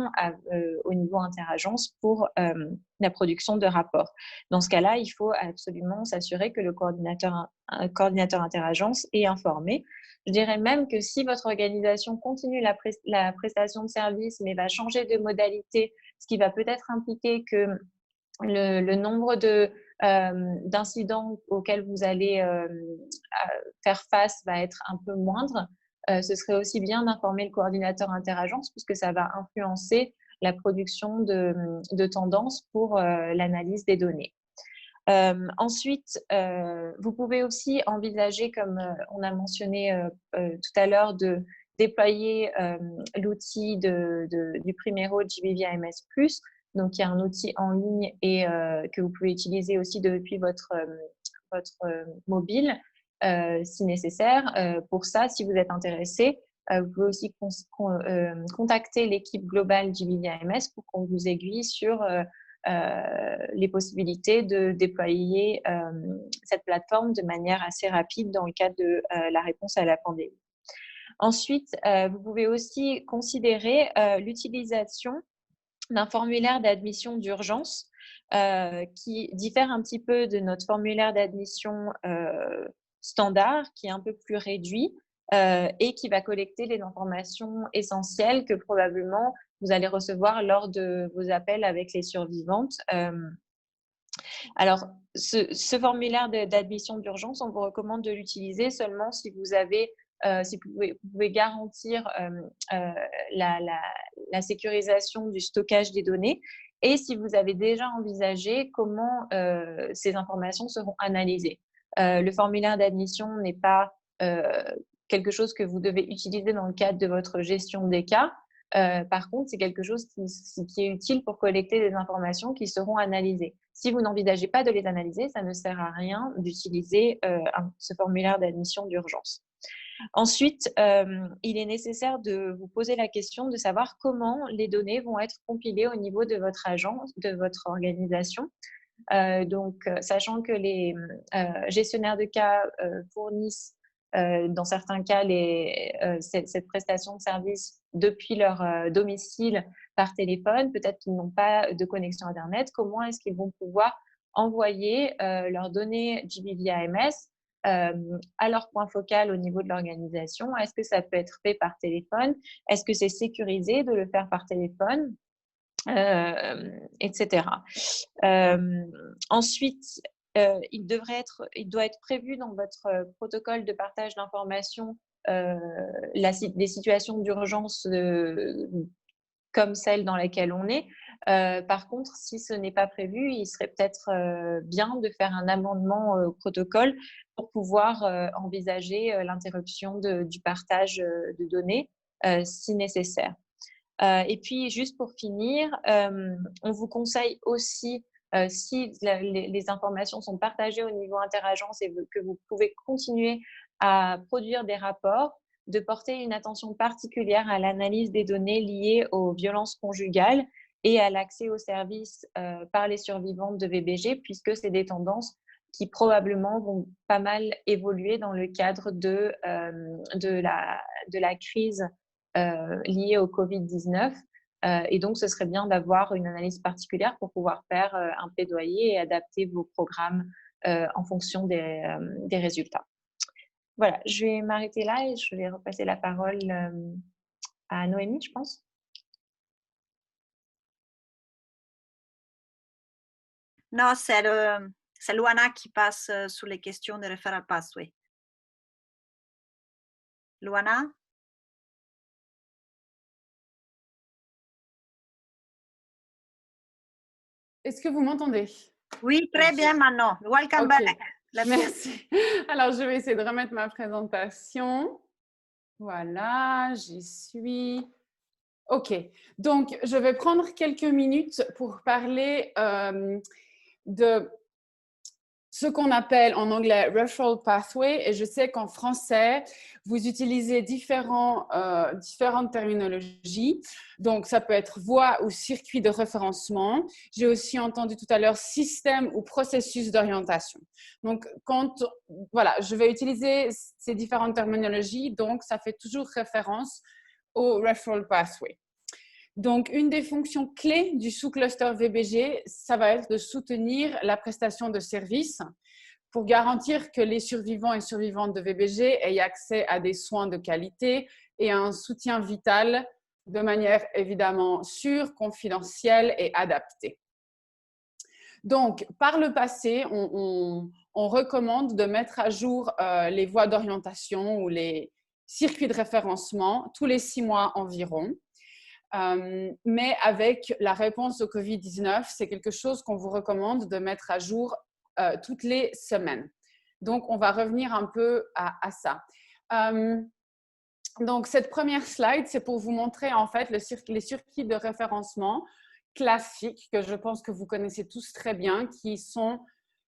au niveau interagence pour la production de rapports. Dans ce cas-là, il faut absolument s'assurer que le coordinateur interagence est informé. Je dirais même que si votre organisation continue la prestation de service mais va changer de modalité, ce qui va peut-être impliquer que le nombre d'incidents auxquels vous allez faire face va être un peu moindre, ce serait aussi bien d'informer le coordinateur interagence puisque ça va influencer la production de tendances pour l'analyse des données. Ensuite, vous pouvez aussi envisager, comme on a mentionné tout à l'heure, de déployer l'outil du Primero GBV-AMS+. Donc, il y a un outil en ligne et que vous pouvez utiliser aussi depuis votre mobile si nécessaire. Pour ça, si vous êtes intéressé, vous pouvez aussi contacter l'équipe globale GBV-AMS pour qu'on vous aiguille sur les possibilités de déployer cette plateforme de manière assez rapide dans le cadre de la réponse à la pandémie. Ensuite, vous pouvez aussi considérer l'utilisation d'un formulaire d'admission d'urgence qui diffère un petit peu de notre formulaire d'admission standard, qui est un peu plus réduit et qui va collecter les informations essentielles que probablement vous allez recevoir lors de vos appels avec les survivantes. Alors, ce formulaire d'admission d'urgence, on vous recommande de l'utiliser seulement si vous avez si vous pouvez garantir la sécurisation du stockage des données et si vous avez déjà envisagé comment ces informations seront analysées. Le formulaire d'admission n'est pas quelque chose que vous devez utiliser dans le cadre de votre gestion des cas. Par contre, c'est quelque chose qui est utile pour collecter des informations qui seront analysées. Si vous n'envisagez pas de les analyser, ça ne sert à rien d'utiliser ce formulaire d'admission d'urgence. Ensuite, il est nécessaire de vous poser la question de savoir comment les données vont être compilées au niveau de votre agence, de votre organisation. Donc, sachant que les gestionnaires de cas fournissent dans certains cas cette prestation de service depuis leur domicile par téléphone, peut-être qu'ils n'ont pas de connexion Internet, comment est-ce qu'ils vont pouvoir envoyer leurs données GBV-AMS à leur point focal au niveau de l'organisation? Est-ce que ça peut être fait par téléphone? Est-ce que c'est sécurisé de le faire par téléphone? Etc. Ensuite, il doit être prévu dans votre protocole de partage d'informations des situations d'urgence comme celle dans laquelle on est. Par contre, si ce n'est pas prévu, il serait peut-être bien de faire un amendement au protocole pour pouvoir envisager l'interruption du partage de données si nécessaire. Et puis, juste pour finir, on vous conseille aussi, si les informations sont partagées au niveau interagence et que vous pouvez continuer à produire des rapports, de porter une attention particulière à l'analyse des données liées aux violences conjugales et à l'accès aux services par les survivantes de VBG, puisque c'est des tendances qui probablement vont pas mal évoluer dans le cadre de la crise liée au Covid-19. Et donc, ce serait bien d'avoir une analyse particulière pour pouvoir faire un plaidoyer et adapter vos programmes en fonction des résultats. Voilà, je vais m'arrêter là et je vais repasser la parole à Noémie, je pense. Non, c'est Luana qui passe sur les questions de referral pathway. Luana? Est-ce que vous m'entendez? Oui, très bien maintenant. Welcome back. Merci. Alors, je vais essayer de remettre ma présentation. Voilà, j'y suis. OK. Donc, je vais prendre quelques minutes pour parler de ce qu'on appelle en anglais referral pathway, et je sais qu'en français, vous utilisez différentes terminologies. Donc, ça peut être voie ou circuit de référencement. J'ai aussi entendu tout à l'heure système ou processus d'orientation. Donc, voilà, je vais utiliser ces différentes terminologies, donc ça fait toujours référence au referral pathway. Donc, une des fonctions clés du sous-cluster VBG, ça va être de soutenir la prestation de services pour garantir que les survivants et survivantes de VBG aient accès à des soins de qualité et à un soutien vital de manière évidemment sûre, confidentielle et adaptée. Donc, par le passé, on recommande de mettre à jour les voies d'orientation ou les circuits de référencement tous les 6 mois environ. Mais avec la réponse au Covid-19, c'est quelque chose qu'on vous recommande de mettre à jour toutes les semaines. Donc, on va revenir un peu à ça. Donc, cette première slide, c'est pour vous montrer en fait les circuits de référencement classiques que je pense que vous connaissez tous très bien, qui sont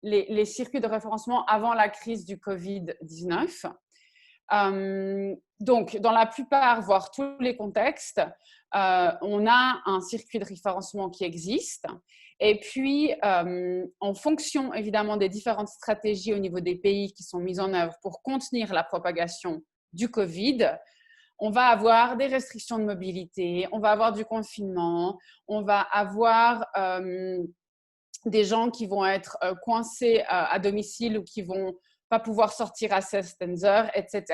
les circuits de référencement avant la crise du Covid-19. Donc, dans la plupart, voire tous les contextes, on a un circuit de référencement qui existe. Et puis, en fonction évidemment des différentes stratégies au niveau des pays qui sont mises en œuvre pour contenir la propagation du Covid, on va avoir des restrictions de mobilité, on va avoir du confinement, on va avoir des gens qui vont être coincés à domicile ou qui vont pas pouvoir sortir à certaines heures, etc.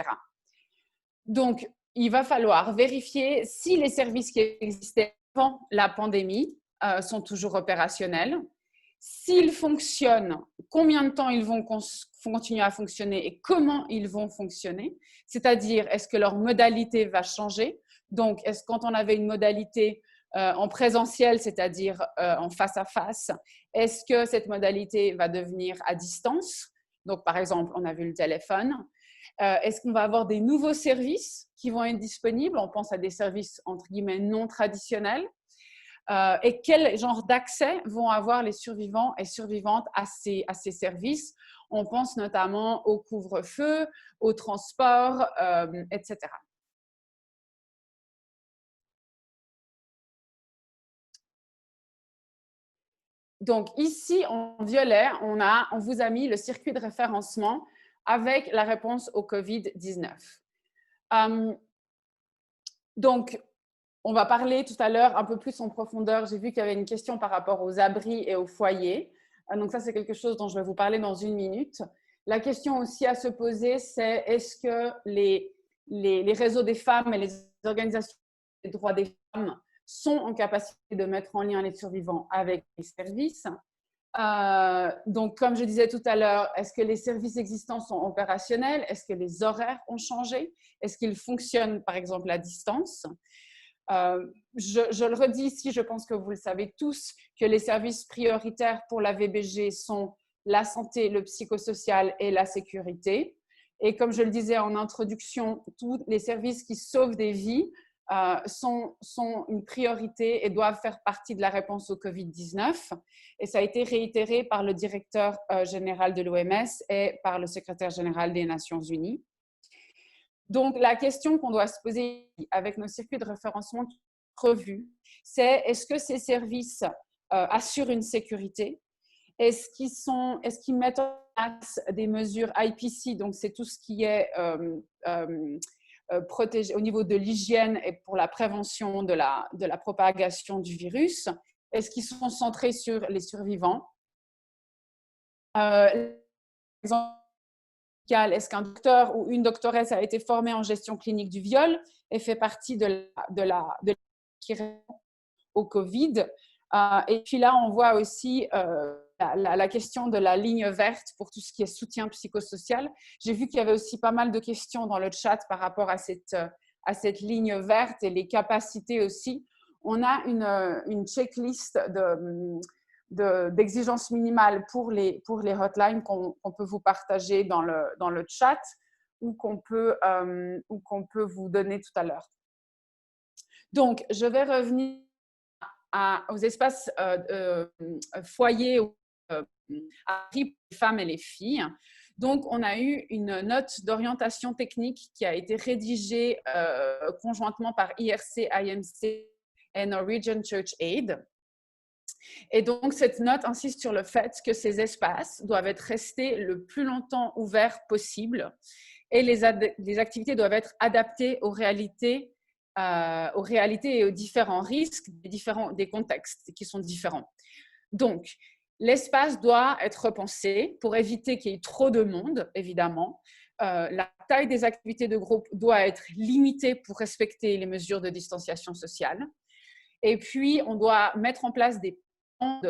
Donc, il va falloir vérifier si les services qui existaient avant la pandémie sont toujours opérationnels, s'ils fonctionnent, combien de temps ils vont continuer à fonctionner et comment ils vont fonctionner, c'est-à-dire est-ce que leur modalité va changer. Donc, est-ce quand on avait une modalité en présentiel, c'est-à-dire en face à face, est-ce que cette modalité va devenir à distance? Donc, par exemple, on a vu le téléphone. Est-ce qu'on va avoir des nouveaux services qui vont être disponibles? On pense à des services, entre guillemets, non traditionnels. Et quel genre d'accès vont avoir les survivants et survivantes à ces services? On pense notamment au couvre-feu, au transport, etc. Donc ici, en violet, on vous a mis le circuit de référencement avec la réponse au Covid-19. Donc, on va parler tout à l'heure un peu plus en profondeur. J'ai vu qu'il y avait une question par rapport aux abris et aux foyers. Donc ça, c'est quelque chose dont je vais vous parler dans 1 minute. La question aussi à se poser, c'est est-ce que les réseaux des femmes et les organisations des droits des femmes sont en capacité de mettre en lien les survivants avec les services? Donc, comme je disais tout à l'heure, est-ce que les services existants sont opérationnels? Est-ce que les horaires ont changé? Est-ce qu'ils fonctionnent, par exemple, à distance? Je le redis ici, je pense que vous le savez tous, que les services prioritaires pour la VBG sont la santé, le psychosocial et la sécurité. Et comme je le disais en introduction, tous les services qui sauvent des vies sont une priorité et doivent faire partie de la réponse au Covid-19. Et ça a été réitéré par le directeur général de l'OMS et par le secrétaire général des Nations Unies. Donc, la question qu'on doit se poser avec nos circuits de référencement revus, c'est est-ce que ces services assurent une sécurité? Est-ce qu'ils mettent en place des mesures IPC, donc c'est tout ce qui est protégé au niveau de l'hygiène et pour la prévention de la propagation du virus? Est-ce qu'ils sont centrés sur les survivants? Est-ce qu'un docteur ou une doctoresse a été formée en gestion clinique du viol et fait partie qui répond au Covid? Et puis là, on voit aussi la question de la ligne verte pour tout ce qui est soutien psychosocial. J'ai vu qu'il y avait aussi pas mal de questions dans le chat par rapport à cette ligne verte et les capacités aussi. On a une checklist d'exigences minimales pour les hotlines qu'on peut vous partager dans le chat ou qu'on peut vous donner tout à l'heure. Donc, je vais revenir aux espaces foyers abris pour les femmes et les filles. Donc, on a eu une note d'orientation technique qui a été rédigée conjointement par IRC, IMC et Norwegian Church Aid. Et donc, cette note insiste sur le fait que ces espaces doivent être restés le plus longtemps ouverts possible et les activités doivent être adaptées aux réalités et aux différents risques des contextes qui sont différents. Donc, l'espace doit être repensé pour éviter qu'il y ait trop de monde, évidemment. La taille des activités de groupe doit être limitée pour respecter les mesures de distanciation sociale. Et puis, on doit mettre en place des on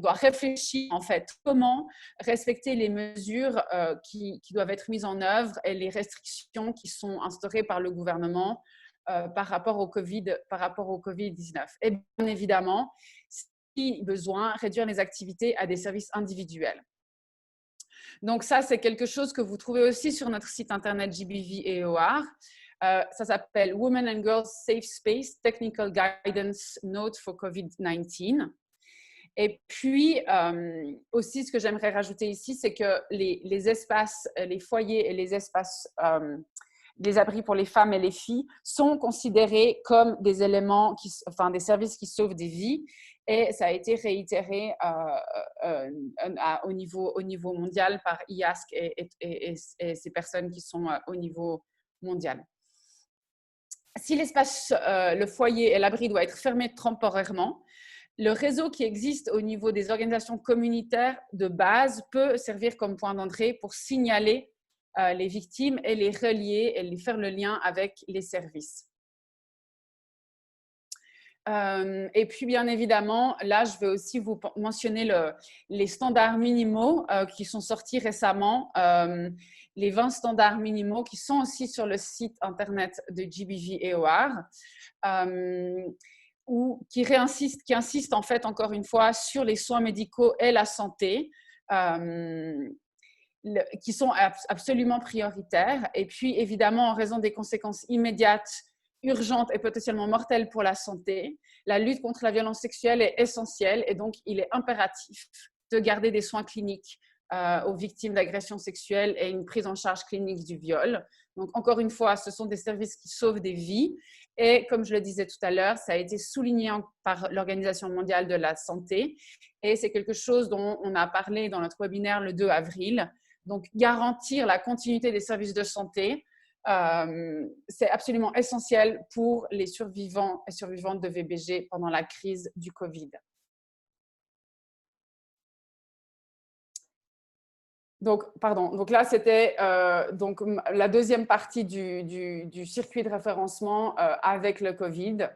doit réfléchir en fait comment respecter les mesures qui doivent être mises en œuvre et les restrictions qui sont instaurées par le gouvernement par rapport au Covid-19. Et bien évidemment, si besoin, réduire les activités à des services individuels. Donc ça, c'est quelque chose que vous trouvez aussi sur notre site internet GBV EOR. Ça s'appelle Women and Girls Safe Space Technical Guidance Note for COVID-19. Et puis, aussi, ce que j'aimerais rajouter ici, c'est que les espaces, les foyers et les espaces, les abris pour les femmes et les filles sont considérés comme des éléments, des services qui sauvent des vies. Et ça a été réitéré au niveau mondial par IASC et ces personnes qui sont au niveau mondial. Si l'espace, le foyer et l'abri doit être fermé temporairement, le réseau qui existe au niveau des organisations communautaires de base peut servir comme point d'entrée pour signaler les victimes et les relier et les faire le lien avec les services. Et puis, bien évidemment, là, je vais aussi vous mentionner les standards minimaux qui sont sortis récemment, les 20 standards minimaux qui sont aussi sur le site internet de GBV EOR, qui insistent en fait, encore une fois, sur les soins médicaux et la santé, qui sont absolument prioritaires. Et puis, évidemment, en raison des conséquences immédiates, urgente et potentiellement mortelle pour la santé, la lutte contre la violence sexuelle est essentielle et donc il est impératif de garder des soins cliniques aux victimes d'agressions sexuelles et une prise en charge clinique du viol. Donc encore une fois, ce sont des services qui sauvent des vies et comme je le disais tout à l'heure, ça a été souligné par l'Organisation mondiale de la santé et c'est quelque chose dont on a parlé dans notre webinaire le 2 avril. Donc garantir la continuité des services de santé, c'est absolument essentiel pour les survivants et survivantes de VBG pendant la crise du Covid. Donc là, c'était la deuxième partie du circuit de référencement avec le Covid.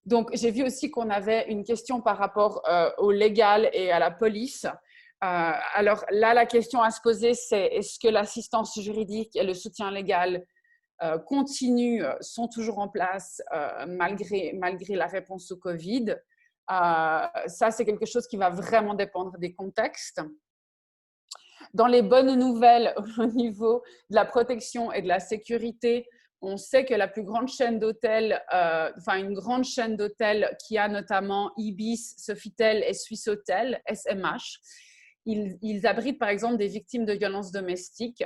Donc, j'ai vu aussi qu'on avait une question par rapport au légal et à la police. Alors là, la question à se poser, c'est est-ce que l'assistance juridique et le soutien légal sont toujours en place malgré la réponse au Covid. Ça, c'est quelque chose qui va vraiment dépendre des contextes. Dans les bonnes nouvelles au niveau de la protection et de la sécurité, on sait que la plus grande chaîne d'hôtels, une grande chaîne d'hôtels qui a notamment Ibis, Sofitel et Swissôtel, SMH, ils abritent par exemple des victimes de violences domestiques.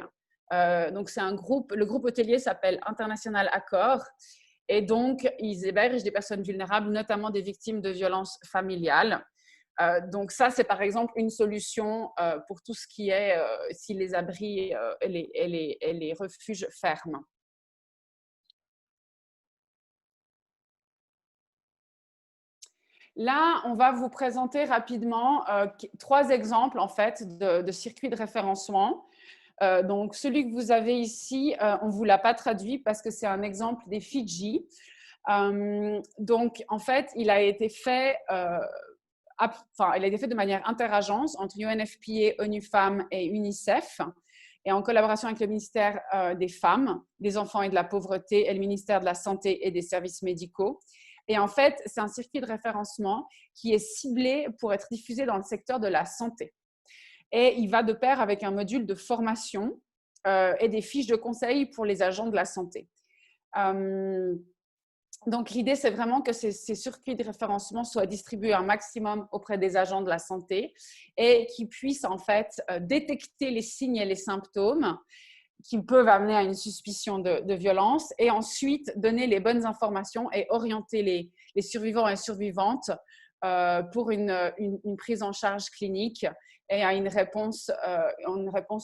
Donc c'est le groupe hôtelier s'appelle International Accor et donc ils hébergent des personnes vulnérables, notamment des victimes de violences familiales. Donc ça c'est par exemple une solution pour tout ce qui est si les abris et les refuges ferment. Là, on va vous présenter rapidement 3 exemples en fait de circuits de référencement. Donc, celui que vous avez ici, on ne vous l'a pas traduit parce que c'est un exemple des Fidji. Donc, en fait, il a été fait de manière interagence entre UNFPA, ONU Femmes et UNICEF et en collaboration avec le ministère des Femmes, des Enfants et de la Pauvreté et le ministère de la Santé et des Services médicaux. Et en fait, c'est un circuit de référencement qui est ciblé pour être diffusé dans le secteur de la santé. Et il va de pair avec un module de formation et des fiches de conseil pour les agents de la santé. Donc, l'idée, c'est vraiment que ces circuits de référencement soient distribués un maximum auprès des agents de la santé et qu'ils puissent en fait détecter les signes et les symptômes qui peuvent amener à une suspicion de violence et ensuite donner les bonnes informations et orienter les survivants et survivantes pour une prise en charge clinique et à une réponse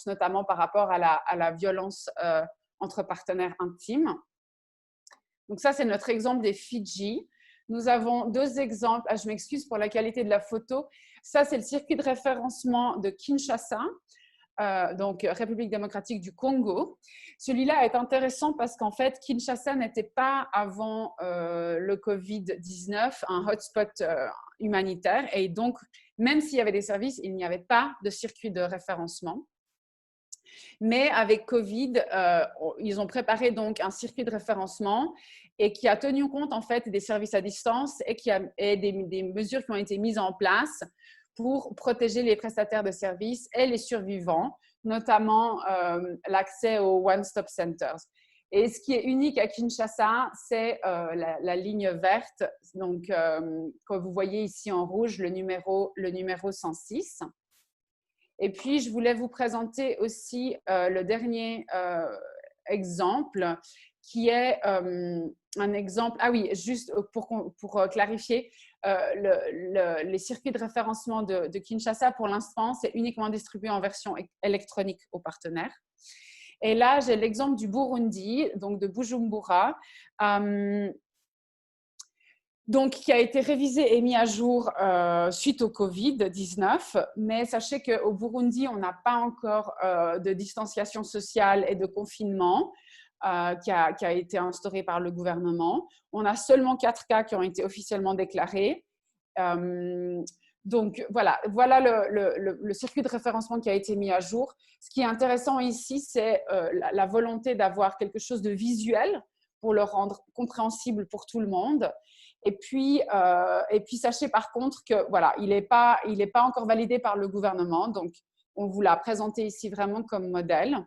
notamment par rapport à la violence entre partenaires intimes. Donc ça, c'est notre exemple des Fidji. Nous avons deux exemples. Je m'excuse pour la qualité de la photo. Ça, c'est le circuit de référencement de Kinshasa, donc République démocratique du Congo. Celui-là est intéressant parce qu'en fait, Kinshasa n'était pas avant le Covid-19 un hotspot humanitaire. Et donc, même s'il y avait des services, il n'y avait pas de circuit de référencement. Mais avec Covid, ils ont préparé donc un circuit de référencement et qui a tenu compte en fait des services à distance et des mesures qui ont été mises en place pour protéger les prestataires de services et les survivants, notamment l'accès aux one-stop centers. Et ce qui est unique à Kinshasa, c'est la ligne verte, donc que vous voyez ici en rouge, le numéro 106. Et puis, je voulais vous présenter aussi le dernier exemple, qui est un exemple… Ah oui, juste pour clarifier, les circuits de référencement de Kinshasa, pour l'instant, c'est uniquement distribué en version électronique aux partenaires. Et là, j'ai l'exemple du Burundi, donc de Bujumbura, donc, qui a été révisé et mis à jour suite au Covid-19. Mais sachez qu'au Burundi, on n'a pas encore de distanciation sociale et de confinement qui a été instauré par le gouvernement. On a seulement 4 cas qui ont été officiellement déclarés. Donc, voilà le circuit de référencement qui a été mis à jour. Ce qui est intéressant ici, c'est la volonté d'avoir quelque chose de visuel pour le rendre compréhensible pour tout le monde. Et puis, sachez par contre que voilà, il n'est pas encore validé par le gouvernement. Donc, on vous l'a présenté ici vraiment comme modèle.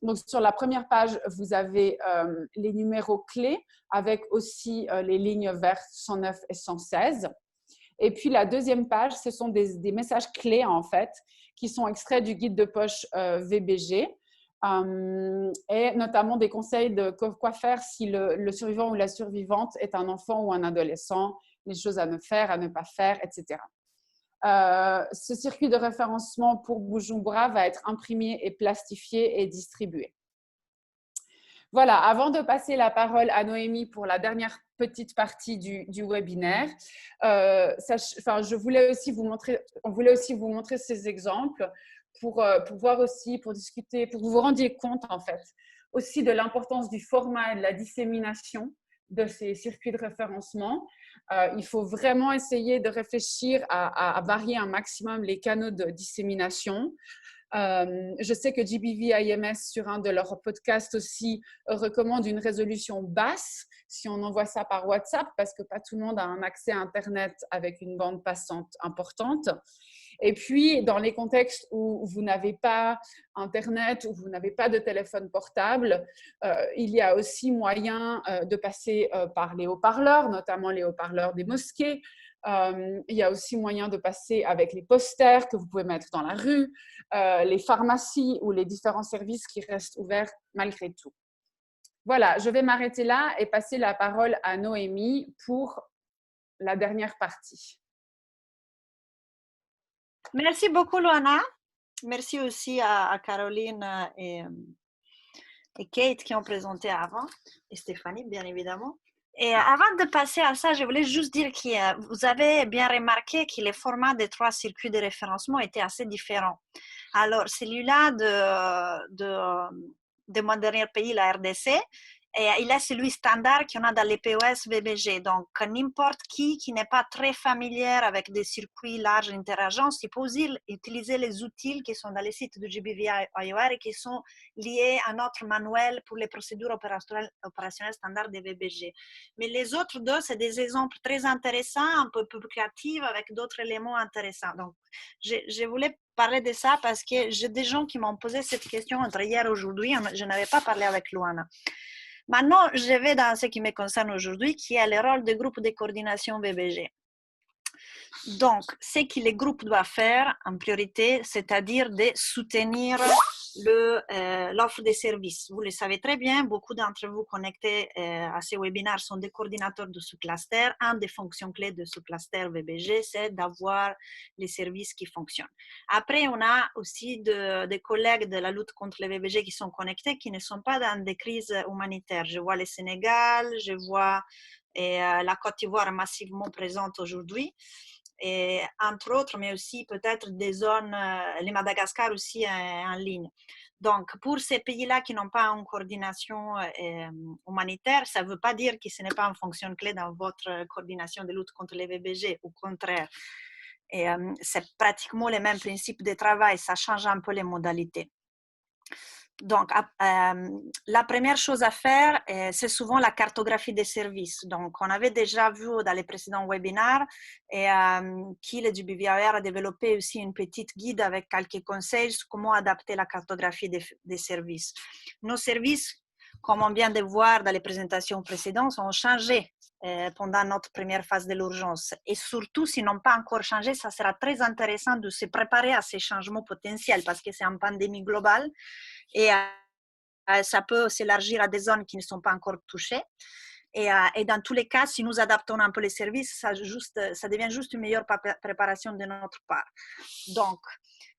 Donc, sur la première page, vous avez les numéros clés avec aussi les lignes vertes 109 et 116. Et puis, la deuxième page, ce sont des messages clés en fait qui sont extraits du guide de poche VBG. Et notamment des conseils de quoi faire si le survivant ou la survivante est un enfant ou un adolescent, les choses à ne faire, à ne pas faire, etc. Ce circuit de référencement pour Bujumbura va être imprimé et plastifié et distribué. Voilà, avant de passer la parole à Noémie pour la dernière petite partie du webinaire, on voulait aussi vous montrer ces exemples pour voir aussi, pour discuter, pour que vous vous rendiez compte en fait aussi de l'importance du format et de la dissémination de ces circuits de référencement. Il faut vraiment essayer de réfléchir à varier un maximum les canaux de dissémination. Je sais que GBV-IMS, sur un de leurs podcasts aussi, recommande une résolution basse si on envoie ça par WhatsApp parce que pas tout le monde a un accès à Internet avec une bande passante importante. Et puis, dans les contextes où vous n'avez pas Internet, où vous n'avez pas de téléphone portable, il y a aussi moyen de passer par les haut-parleurs, notamment les haut-parleurs des mosquées. Il y a aussi moyen de passer avec les posters que vous pouvez mettre dans la rue, les pharmacies ou les différents services qui restent ouverts malgré tout. Voilà, je vais m'arrêter là et passer la parole à Noémie pour la dernière partie. Merci beaucoup, Luana. Merci aussi à Caroline et Kate qui ont présenté avant, et Stéphanie, bien évidemment. Et avant de passer à ça, je voulais juste dire que vous avez bien remarqué que les formats des 3 circuits de référencement étaient assez différents. Alors, celui-là de mon dernier pays, la RDC, et il est celui standard qu'on a dans les POS VBG. Donc, n'importe qui n'est pas très familier avec des circuits larges interagences, il peut utiliser les outils qui sont dans les sites de GBV-IOR et qui sont liés à notre manuel pour les procédures opérationnelles standards des VBG. Mais les autres deux, c'est des exemples très intéressants, un peu plus créatifs, avec d'autres éléments intéressants. Donc, je voulais parler de ça parce que j'ai des gens qui m'ont posé cette question entre hier et aujourd'hui. Je n'avais pas parlé avec Luana. Maintenant, je vais dans ce qui me concerne aujourd'hui, qui est le rôle des groupes de coordination VBG. Donc, ce que les groupes doivent faire en priorité, c'est-à-dire de soutenir l'offre des services. Vous le savez très bien, beaucoup d'entre vous connectés à ces webinaires sont des coordinateurs de sous-cluster. Une des fonctions clés de sous-cluster VBG, c'est d'avoir les services qui fonctionnent. Après, on a aussi des collègues de la lutte contre les VBG qui sont connectés, qui ne sont pas dans des crises humanitaires. Je vois le Sénégal, je vois la Côte d'Ivoire massivement présente aujourd'hui. Et entre autres, mais aussi peut-être des zones, les Madagascar aussi en ligne. Donc, pour ces pays-là qui n'ont pas une coordination humanitaire, ça ne veut pas dire que ce n'est pas une fonction clé dans votre coordination de lutte contre les VBG, au contraire. C'est pratiquement les mêmes principes de travail, ça change un peu les modalités. Donc, la première chose à faire, c'est souvent la cartographie des services. Donc, on avait déjà vu dans les précédents webinaires qu'il du BVR a développé aussi une petite guide avec quelques conseils sur comment adapter la cartographie des services. Nos services, comme on vient de voir dans les présentations précédentes, ont changé pendant notre première phase de l'urgence. Et surtout, s'ils n'ont pas encore changé, ça sera très intéressant de se préparer à ces changements potentiels parce que c'est une pandémie globale. Et ça peut s'élargir à des zones qui ne sont pas encore touchées. Et dans tous les cas, si nous adaptons un peu les services, ça devient juste une meilleure préparation de notre part. Donc,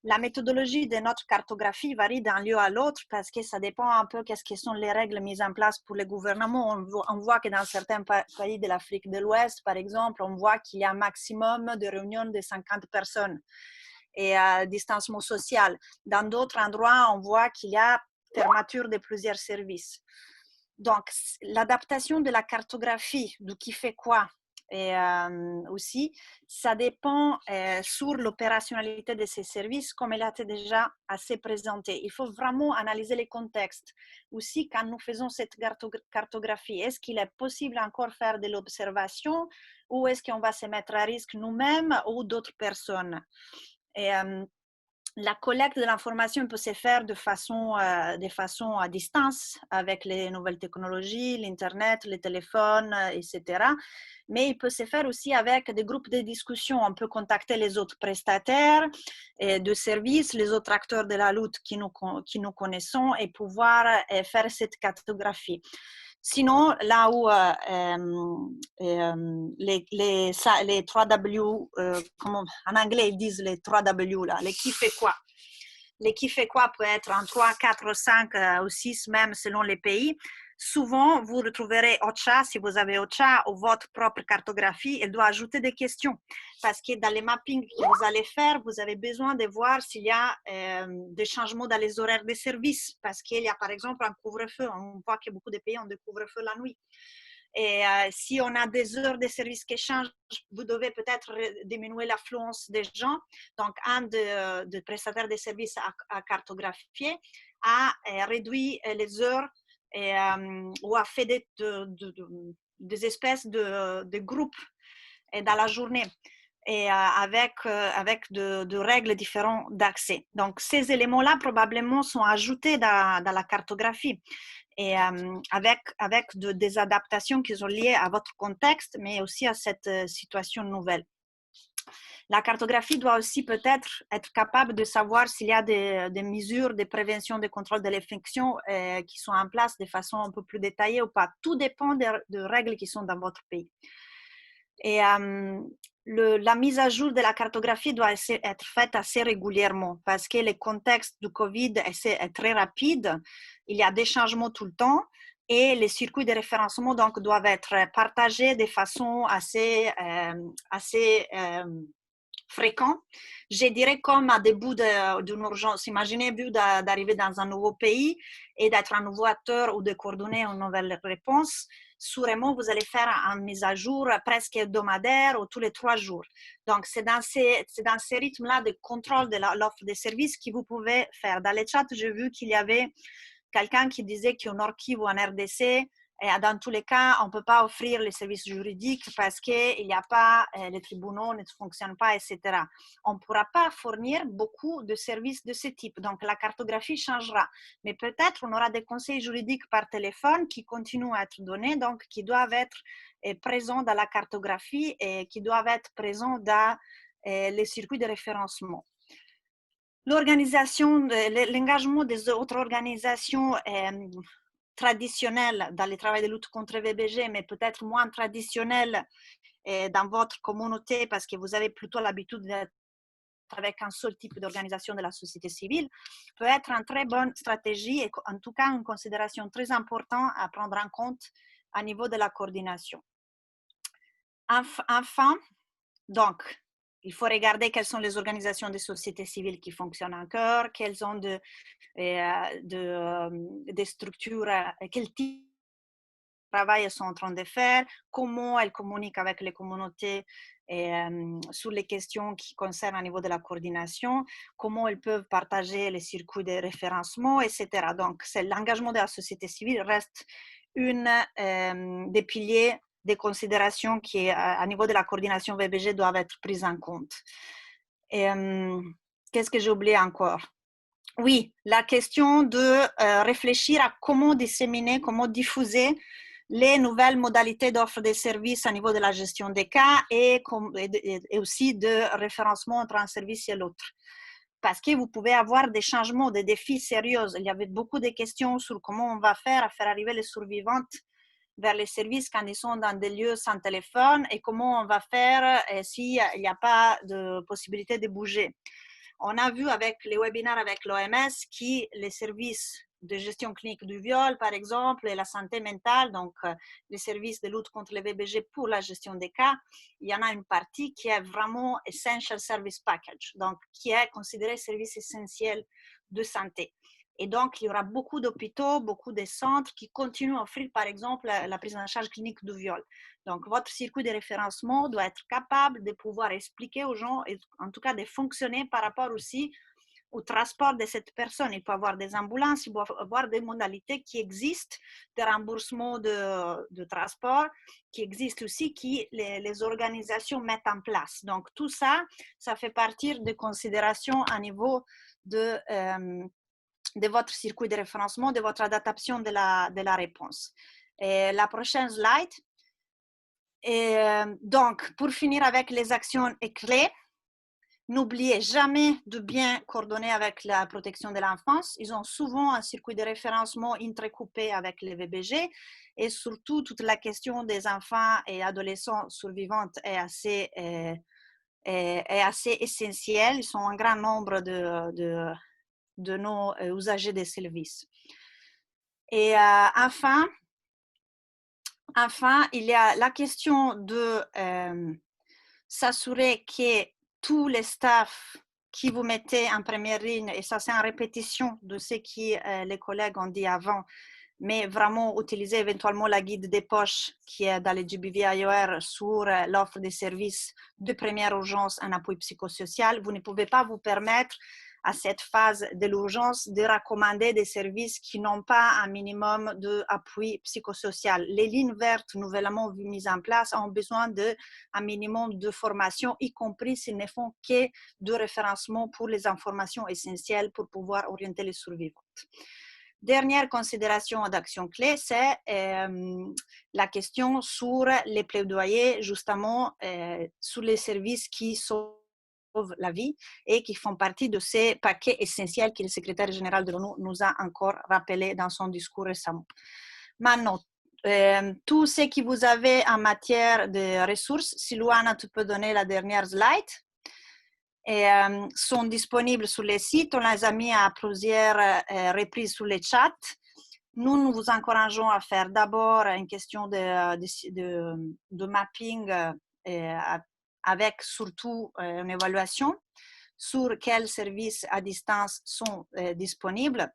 la méthodologie de notre cartographie varie d'un lieu à l'autre parce que ça dépend un peu qu'est-ce que sont les règles mises en place pour les gouvernements. On voit que dans certains pays de l'Afrique de l'Ouest, par exemple, on voit qu'il y a un maximum de réunions de 50 personnes et distanciement social. Dans d'autres endroits, on voit qu'il y a fermeture de plusieurs services. Donc, l'adaptation de la cartographie, de qui fait quoi, et aussi, ça dépend sur l'opérationnalité de ces services, comme elle a été déjà assez présentée. Il faut vraiment analyser les contextes. Aussi, quand nous faisons cette cartographie, est-ce qu'il est possible encore faire de l'observation ou est-ce qu'on va se mettre à risque nous-mêmes ou d'autres personnes? Et la collecte de l'information peut se faire de façon à distance avec les nouvelles technologies, l'Internet, les téléphones, etc. Mais il peut se faire aussi avec des groupes de discussion. On peut contacter les autres prestataires de services, les autres acteurs de la lutte qui nous connaissons et pouvoir faire cette cartographie. Sinon, là où les 3W, en anglais ils disent les 3W, là, les qui fait quoi. Les qui fait quoi peut être en 3, 4, 5 ou 6 même selon les pays. Souvent, vous retrouverez OCHA, si vous avez OCHA, ou votre propre cartographie, elle doit ajouter des questions. Parce que dans les mappings que vous allez faire, vous avez besoin de voir s'il y a des changements dans les horaires des services. Parce qu'il y a par exemple un couvre-feu. On voit que beaucoup de pays ont des couvre-feux la nuit. Et si on a des heures de service qui changent, vous devez peut-être diminuer l'affluence des gens. Donc, un des prestataires de services à cartographier a réduit les heures ou a fait des espèces de groupes dans la journée et avec de règles différentes d'accès. Donc, ces éléments-là, probablement, sont ajoutés dans la cartographie et avec des adaptations qui sont liées à votre contexte, mais aussi à cette situation nouvelle. La cartographie doit aussi peut-être être capable de savoir s'il y a des mesures de prévention, de contrôle de l'infection qui sont en place de façon un peu plus détaillée ou pas. Tout dépend des règles qui sont dans votre pays. Et la mise à jour de la cartographie doit être faite assez régulièrement parce que le contexte du Covid est très rapide. Il y a des changements tout le temps. Et les circuits de référencement donc, doivent être partagés de façon assez fréquent. Je dirais comme à début d'une urgence. Imaginez d'arriver dans un nouveau pays et d'être un nouveau acteur ou de coordonner une nouvelle réponse. Sûrement, vous allez faire une mise à jour presque hebdomadaire ou tous les 3 jours. Donc, c'est dans ces rythmes-là de contrôle de l'offre de services que vous pouvez faire. Dans le chat, j'ai vu qu'il y avait quelqu'un qui disait qu'au Nord Kivu, en RDC, Et dans tous les cas, on ne peut pas offrir les services juridiques parce qu'il n'y a pas, les tribunaux ne fonctionnent pas, etc. On ne pourra pas fournir beaucoup de services de ce type. Donc, la cartographie changera. Mais peut-être on aura des conseils juridiques par téléphone qui continuent à être donnés, donc qui doivent être présents dans la cartographie et qui doivent être présents dans les circuits de référencement. L'engagement des autres organisations traditionnelles dans le travail de lutte contre VBG, mais peut-être moins traditionnelles dans votre communauté parce que vous avez plutôt l'habitude d'être avec un seul type d'organisation de la société civile, peut être une très bonne stratégie et en tout cas une considération très importante à prendre en compte à niveau de la coordination. Enfin, donc, il faut regarder quelles sont les organisations de société civile qui fonctionnent encore, quelles ont des structures, quel type de travail elles sont en train de faire, comment elles communiquent avec les communautés sur les questions qui concernent au niveau de la coordination, comment elles peuvent partager les circuits de référencement, etc. Donc, l'engagement de la société civile reste une des piliers des considérations qui, à niveau de la coordination VBG, doivent être prises en compte. Qu'est-ce que j'ai oublié encore? Oui, la question de réfléchir à comment disséminer, comment diffuser les nouvelles modalités d'offre de services à niveau de la gestion des cas et aussi de référencement entre un service et l'autre. Parce que vous pouvez avoir des changements, des défis sérieux. Il y avait beaucoup de questions sur comment on va faire à faire arriver les survivantes vers les services quand ils sont dans des lieux sans téléphone et comment on va faire s'il n'y a pas de possibilité de bouger. On a vu avec les webinaires avec l'OMS que les services de gestion clinique du viol, par exemple, et la santé mentale, donc les services de lutte contre les VBG pour la gestion des cas, il y en a une partie qui est vraiment Essential Service Package, donc qui est considéré service essentiel de santé. Et donc, il y aura beaucoup d'hôpitaux, beaucoup de centres qui continuent à offrir, par exemple, la prise en charge clinique du viol. Donc, votre circuit de référencement doit être capable de pouvoir expliquer aux gens, et en tout cas de fonctionner par rapport aussi au transport de cette personne. Il peut y avoir des ambulances, il peut y avoir des modalités qui existent, de remboursement de transport, qui existent aussi, qui les organisations mettent en place. Donc, tout ça, ça fait partie des considérations à niveau de votre circuit de référencement, de votre adaptation de la réponse. Et la prochaine slide. Et donc, pour finir avec les actions et clés, n'oubliez jamais de bien coordonner avec la protection de l'enfance. Ils ont souvent un circuit de référencement entrecoupé avec les VBG et surtout toute la question des enfants et adolescents survivants est assez essentielle. Ils sont un grand nombre de nos usagers des services. Et enfin, il y a la question de s'assurer que tous les staffs qui vous mettez en première ligne, et ça c'est en répétition de ce que les collègues ont dit avant, mais vraiment utiliser éventuellement la guide des poches qui est dans le GBV-IOR sur l'offre des services de première urgence en appui psychosocial. Vous ne pouvez pas vous permettre à cette phase de l'urgence de recommander des services qui n'ont pas un minimum d'appui psychosocial. Les lignes vertes nouvellement mises en place ont besoin d'un minimum de formation, y compris s'ils ne font que de référencement pour les informations essentielles pour pouvoir orienter les survivantes. Dernière considération d'action clé, c'est la question sur les plaidoyers, justement, sur les services qui sauvent la vie et qui font partie de ces paquets essentiels que le secrétaire général de l'ONU nous a encore rappelé dans son discours récemment. Maintenant, tout ce que vous avez en matière de ressources, si Luana, tu peux donner la dernière slide, et, sont disponibles sur les sites. On les a mis à plusieurs reprises sur les chats. Nous vous encourageons à faire d'abord une question de mapping avec surtout une évaluation sur quels services à distance sont disponibles.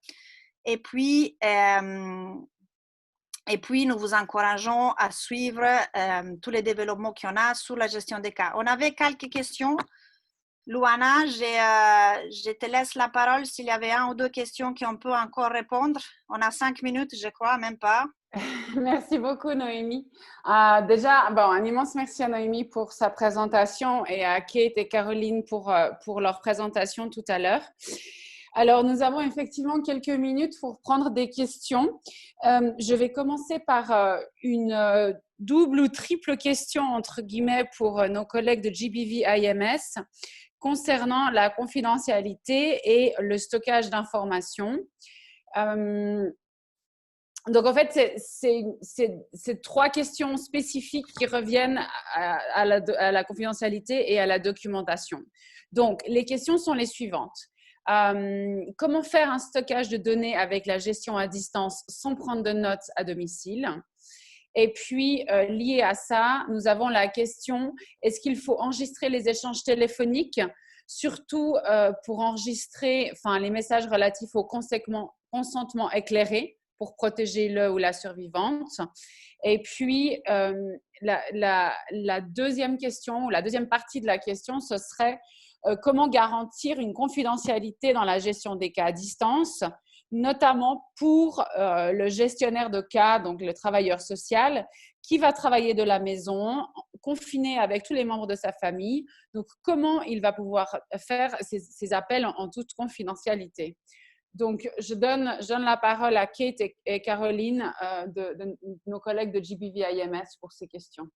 Et puis, nous vous encourageons à suivre tous les développements qu'il y en a sur la gestion des cas. On avait quelques questions. Luana, je te laisse la parole s'il y avait 1 ou 2 questions qu'on peut encore répondre. On a 5 minutes, je crois, même pas. Merci beaucoup, Noémie. Déjà, bon, un immense merci à Noémie pour sa présentation et à Kate et Caroline pour leur présentation tout à l'heure. Alors, nous avons effectivement quelques minutes pour prendre des questions. Je vais commencer par une double ou triple question, entre guillemets, pour nos collègues de GBV IMS concernant la confidentialité et le stockage d'informations. Donc, en fait, c'est trois questions spécifiques qui reviennent à la confidentialité et à la documentation. Donc, les questions sont les suivantes. Comment faire un stockage de données avec la gestion à distance sans prendre de notes à domicile? Et puis, lié à ça, nous avons la question, est-ce qu'il faut enregistrer les échanges téléphoniques, surtout pour enregistrer les messages relatifs au consentement éclairé, pour protéger le ou la survivante. Et puis, la deuxième question, ou la deuxième partie de la question, ce serait comment garantir une confidentialité dans la gestion des cas à distance, notamment pour le gestionnaire de cas, donc le travailleur social, qui va travailler de la maison, confiné avec tous les membres de sa famille. Donc, comment il va pouvoir faire ces appels en toute confidentialité? Donc, je donne la parole à Kate et Caroline de nos collègues de GBV IMS pour ces questions.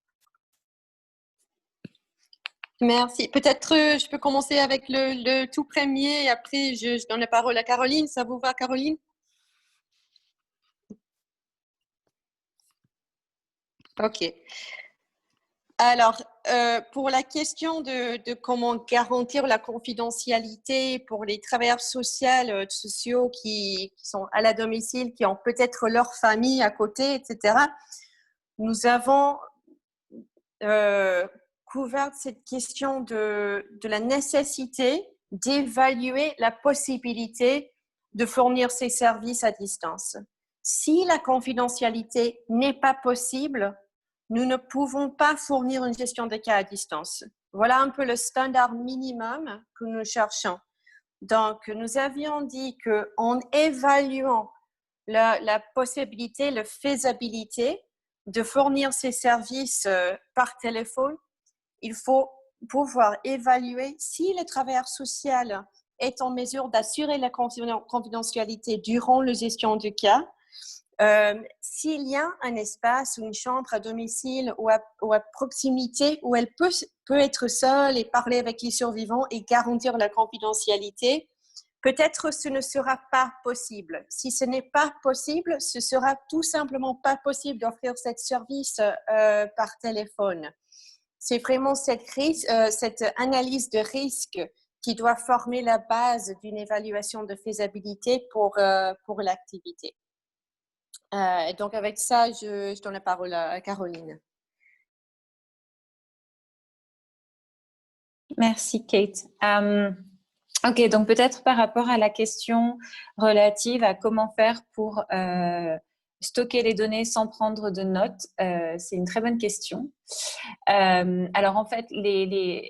Merci. Peut-être je peux commencer avec le tout premier et après je donne la parole à Caroline. Ça vous va, Caroline? Ok. Alors, pour la question de comment garantir la confidentialité pour les travailleurs sociaux qui sont à la domicile, qui ont peut-être leur famille à côté, etc., nous avons couvert cette question de la nécessité d'évaluer la possibilité de fournir ces services à distance. Si la confidentialité n'est pas possible, nous ne pouvons pas fournir une gestion de cas à distance. Voilà un peu le standard minimum que nous cherchons. Donc, nous avions dit qu'en évaluant la possibilité, la faisabilité de fournir ces services par téléphone, il faut pouvoir évaluer si le travailleur social est en mesure d'assurer la confidentialité durant la gestion du cas. S'il y a un espace ou une chambre à domicile ou à proximité où elle peut être seule et parler avec les survivants et garantir la confidentialité, peut-être ce ne sera pas possible. Si ce n'est pas possible, ce sera tout simplement pas possible d'offrir ce service par téléphone. C'est vraiment cette analyse de risque qui doit former la base d'une évaluation de faisabilité pour l'activité. Donc, avec ça, je donne la parole à Caroline. Merci, Kate. Ok, donc peut-être par rapport à la question relative à comment faire pour stocker les données sans prendre de notes, c'est une très bonne question. Alors, en fait, les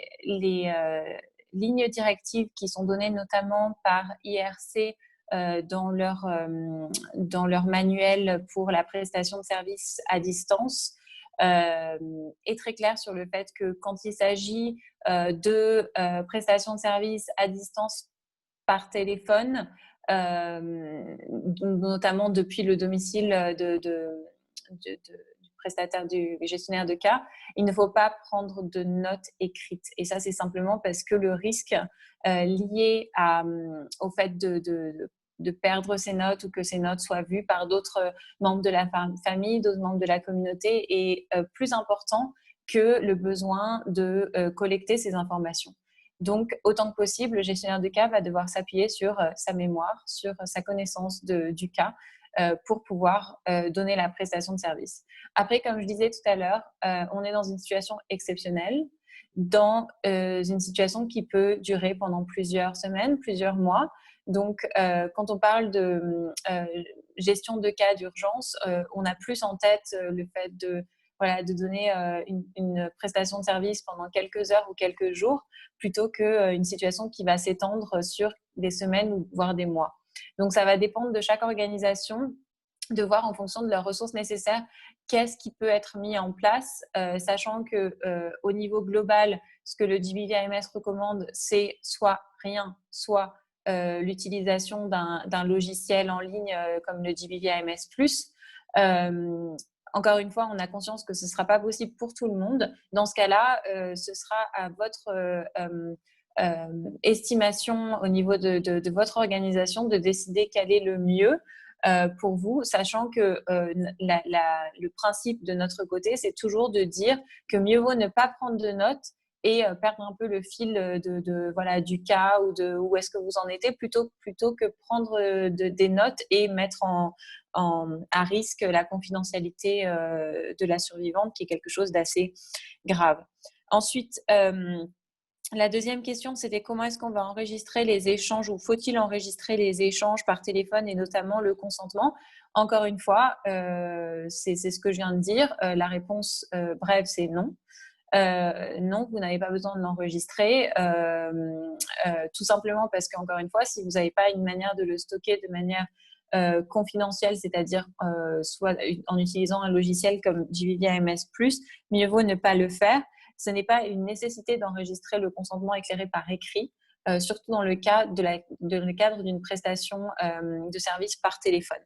lignes directives qui sont données notamment par IRC dans leur manuel pour la prestation de services à distance est très clair sur le fait que quand il s'agit de prestation de services à distance par téléphone, notamment depuis le domicile du prestataire, du gestionnaire de cas, il ne faut pas prendre de notes écrites. Et ça, c'est simplement parce que le risque lié au fait de perdre ces notes ou que ces notes soient vues par d'autres membres de la famille, d'autres membres de la communauté est plus important que le besoin de collecter ces informations. Donc, autant que possible, le gestionnaire de cas va devoir s'appuyer sur sa mémoire, sur sa connaissance du cas pour pouvoir donner la prestation de service. Après, comme je disais tout à l'heure, on est dans une situation exceptionnelle, dans une situation qui peut durer pendant plusieurs semaines, plusieurs mois. Donc, quand on parle de gestion de cas d'urgence, on a plus en tête le fait de donner une prestation de service pendant quelques heures ou quelques jours, plutôt qu'une situation qui va s'étendre sur des semaines ou voire des mois. Donc, ça va dépendre de chaque organisation de voir en fonction de leurs ressources nécessaires qu'est-ce qui peut être mis en place, sachant qu'au niveau global, ce que le GBVMS recommande, c'est soit rien, soit l'utilisation d'un logiciel en ligne comme le GBVMS+. Encore une fois, on a conscience que ce ne sera pas possible pour tout le monde. Dans ce cas-là, ce sera à votre estimation au niveau de votre organisation de décider quel est le mieux pour vous, sachant que le principe de notre côté, c'est toujours de dire que mieux vaut ne pas prendre de notes et perdre un peu le fil voilà, du cas ou de où est-ce que vous en étiez, plutôt que prendre des notes et mettre à risque la confidentialité de la survivante, qui est quelque chose d'assez grave. Ensuite, la deuxième question, c'était comment est-ce qu'on va enregistrer les échanges ou faut-il enregistrer les échanges par téléphone et notamment le consentement? Encore une fois, c'est ce que je viens de dire. La réponse brève, c'est non. Non, vous n'avez pas besoin de l'enregistrer, tout simplement parce qu'encore une fois, si vous n'avez pas une manière de le stocker de manière confidentielle, c'est-à-dire soit en utilisant un logiciel comme GBVMS+, mieux vaut ne pas le faire. Ce n'est pas une nécessité d'enregistrer le consentement éclairé par écrit, surtout dans le cadre d'une prestation de service par téléphone.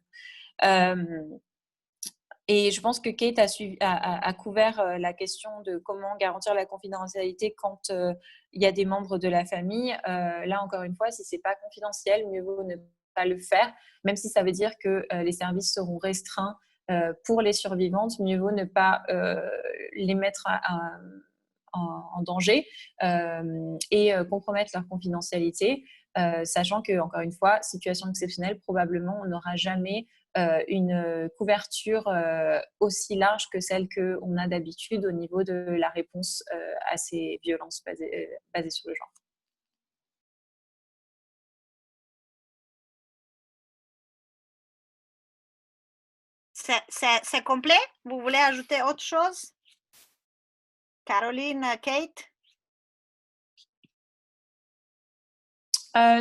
Et je pense que Kate a couvert la question de comment garantir la confidentialité quand il y a des membres de la famille. Là, encore une fois, si ce n'est pas confidentiel, mieux vaut ne pas le faire, même si ça veut dire que les services seront restreints pour les survivantes, mieux vaut ne pas les mettre en danger et compromettre leur confidentialité, sachant que, encore une fois, situation exceptionnelle, probablement on n'aura jamais une couverture aussi large que celle qu'on a d'habitude au niveau de la réponse à ces violences basées sur le genre. C'est complet? Vous voulez ajouter autre chose? Caroline, Kate?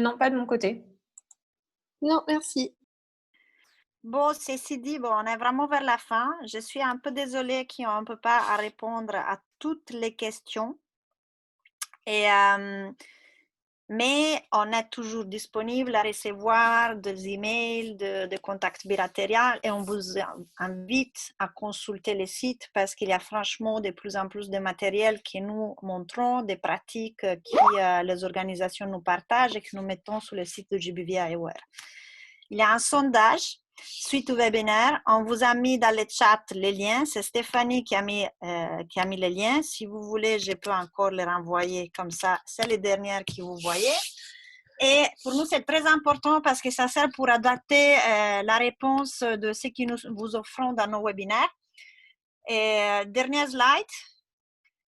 Non, pas de mon côté. Non, merci. Bon, ceci dit, on est vraiment vers la fin. Je suis un peu désolée qu'on ne peut pas répondre à toutes les questions. Mais on est toujours disponible à recevoir des emails, de contacts bilatéraux et on vous invite à consulter les sites parce qu'il y a franchement de plus en plus de matériel que nous montrons, des pratiques que les organisations nous partagent et que nous mettons sur le site de GBV Aware. Il y a un sondage suite au webinaire. On vous a mis dans le chat les liens. C'est Stéphanie qui a mis les liens. Si vous voulez, je peux encore les renvoyer comme ça. C'est les dernières que vous voyez. Et pour nous, c'est très important parce que ça sert pour adapter la réponse de ce que nous vous offrons dans nos webinaires. Et dernier slide.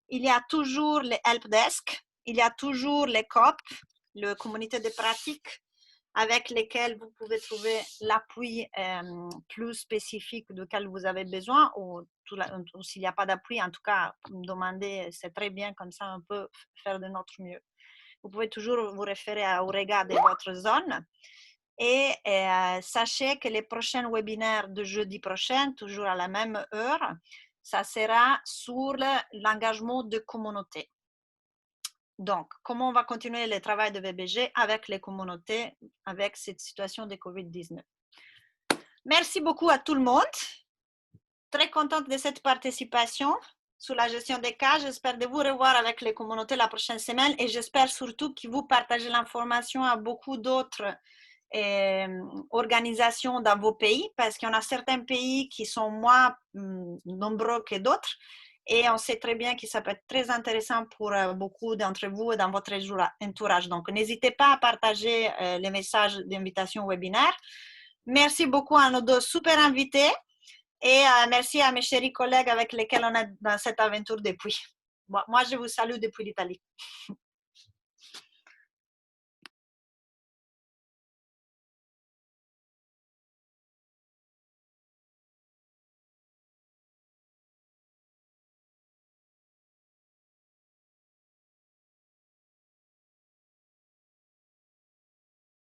Il y a toujours les helpdesk. Il y a toujours les COP, le communauté de pratique, avec lesquels vous pouvez trouver l'appui plus spécifique duquel vous avez besoin ou s'il n'y a pas d'appui, en tout cas, demandez, c'est très bien, comme ça on peut faire de notre mieux. Vous pouvez toujours vous référer au regard de votre zone et sachez que les prochains webinaires de jeudi prochain, toujours à la même heure, ça sera sur l'engagement de communauté. Donc, comment on va continuer le travail de VBG avec les communautés, avec cette situation de COVID-19. Merci beaucoup à tout le monde. Très contente de cette participation sur la gestion des cas. J'espère de vous revoir avec les communautés la prochaine semaine et j'espère surtout que vous partagez l'information à beaucoup d'autres organisations dans vos pays parce qu'il y en a certains pays qui sont moins nombreux que d'autres. Et on sait très bien que ça peut être très intéressant pour beaucoup d'entre vous et dans votre entourage. Donc, n'hésitez pas à partager les messages d'invitation au webinaire. Merci beaucoup à nos deux super invités et merci à mes chéris collègues avec lesquels on est dans cette aventure depuis. Moi, je vous salue depuis l'Italie.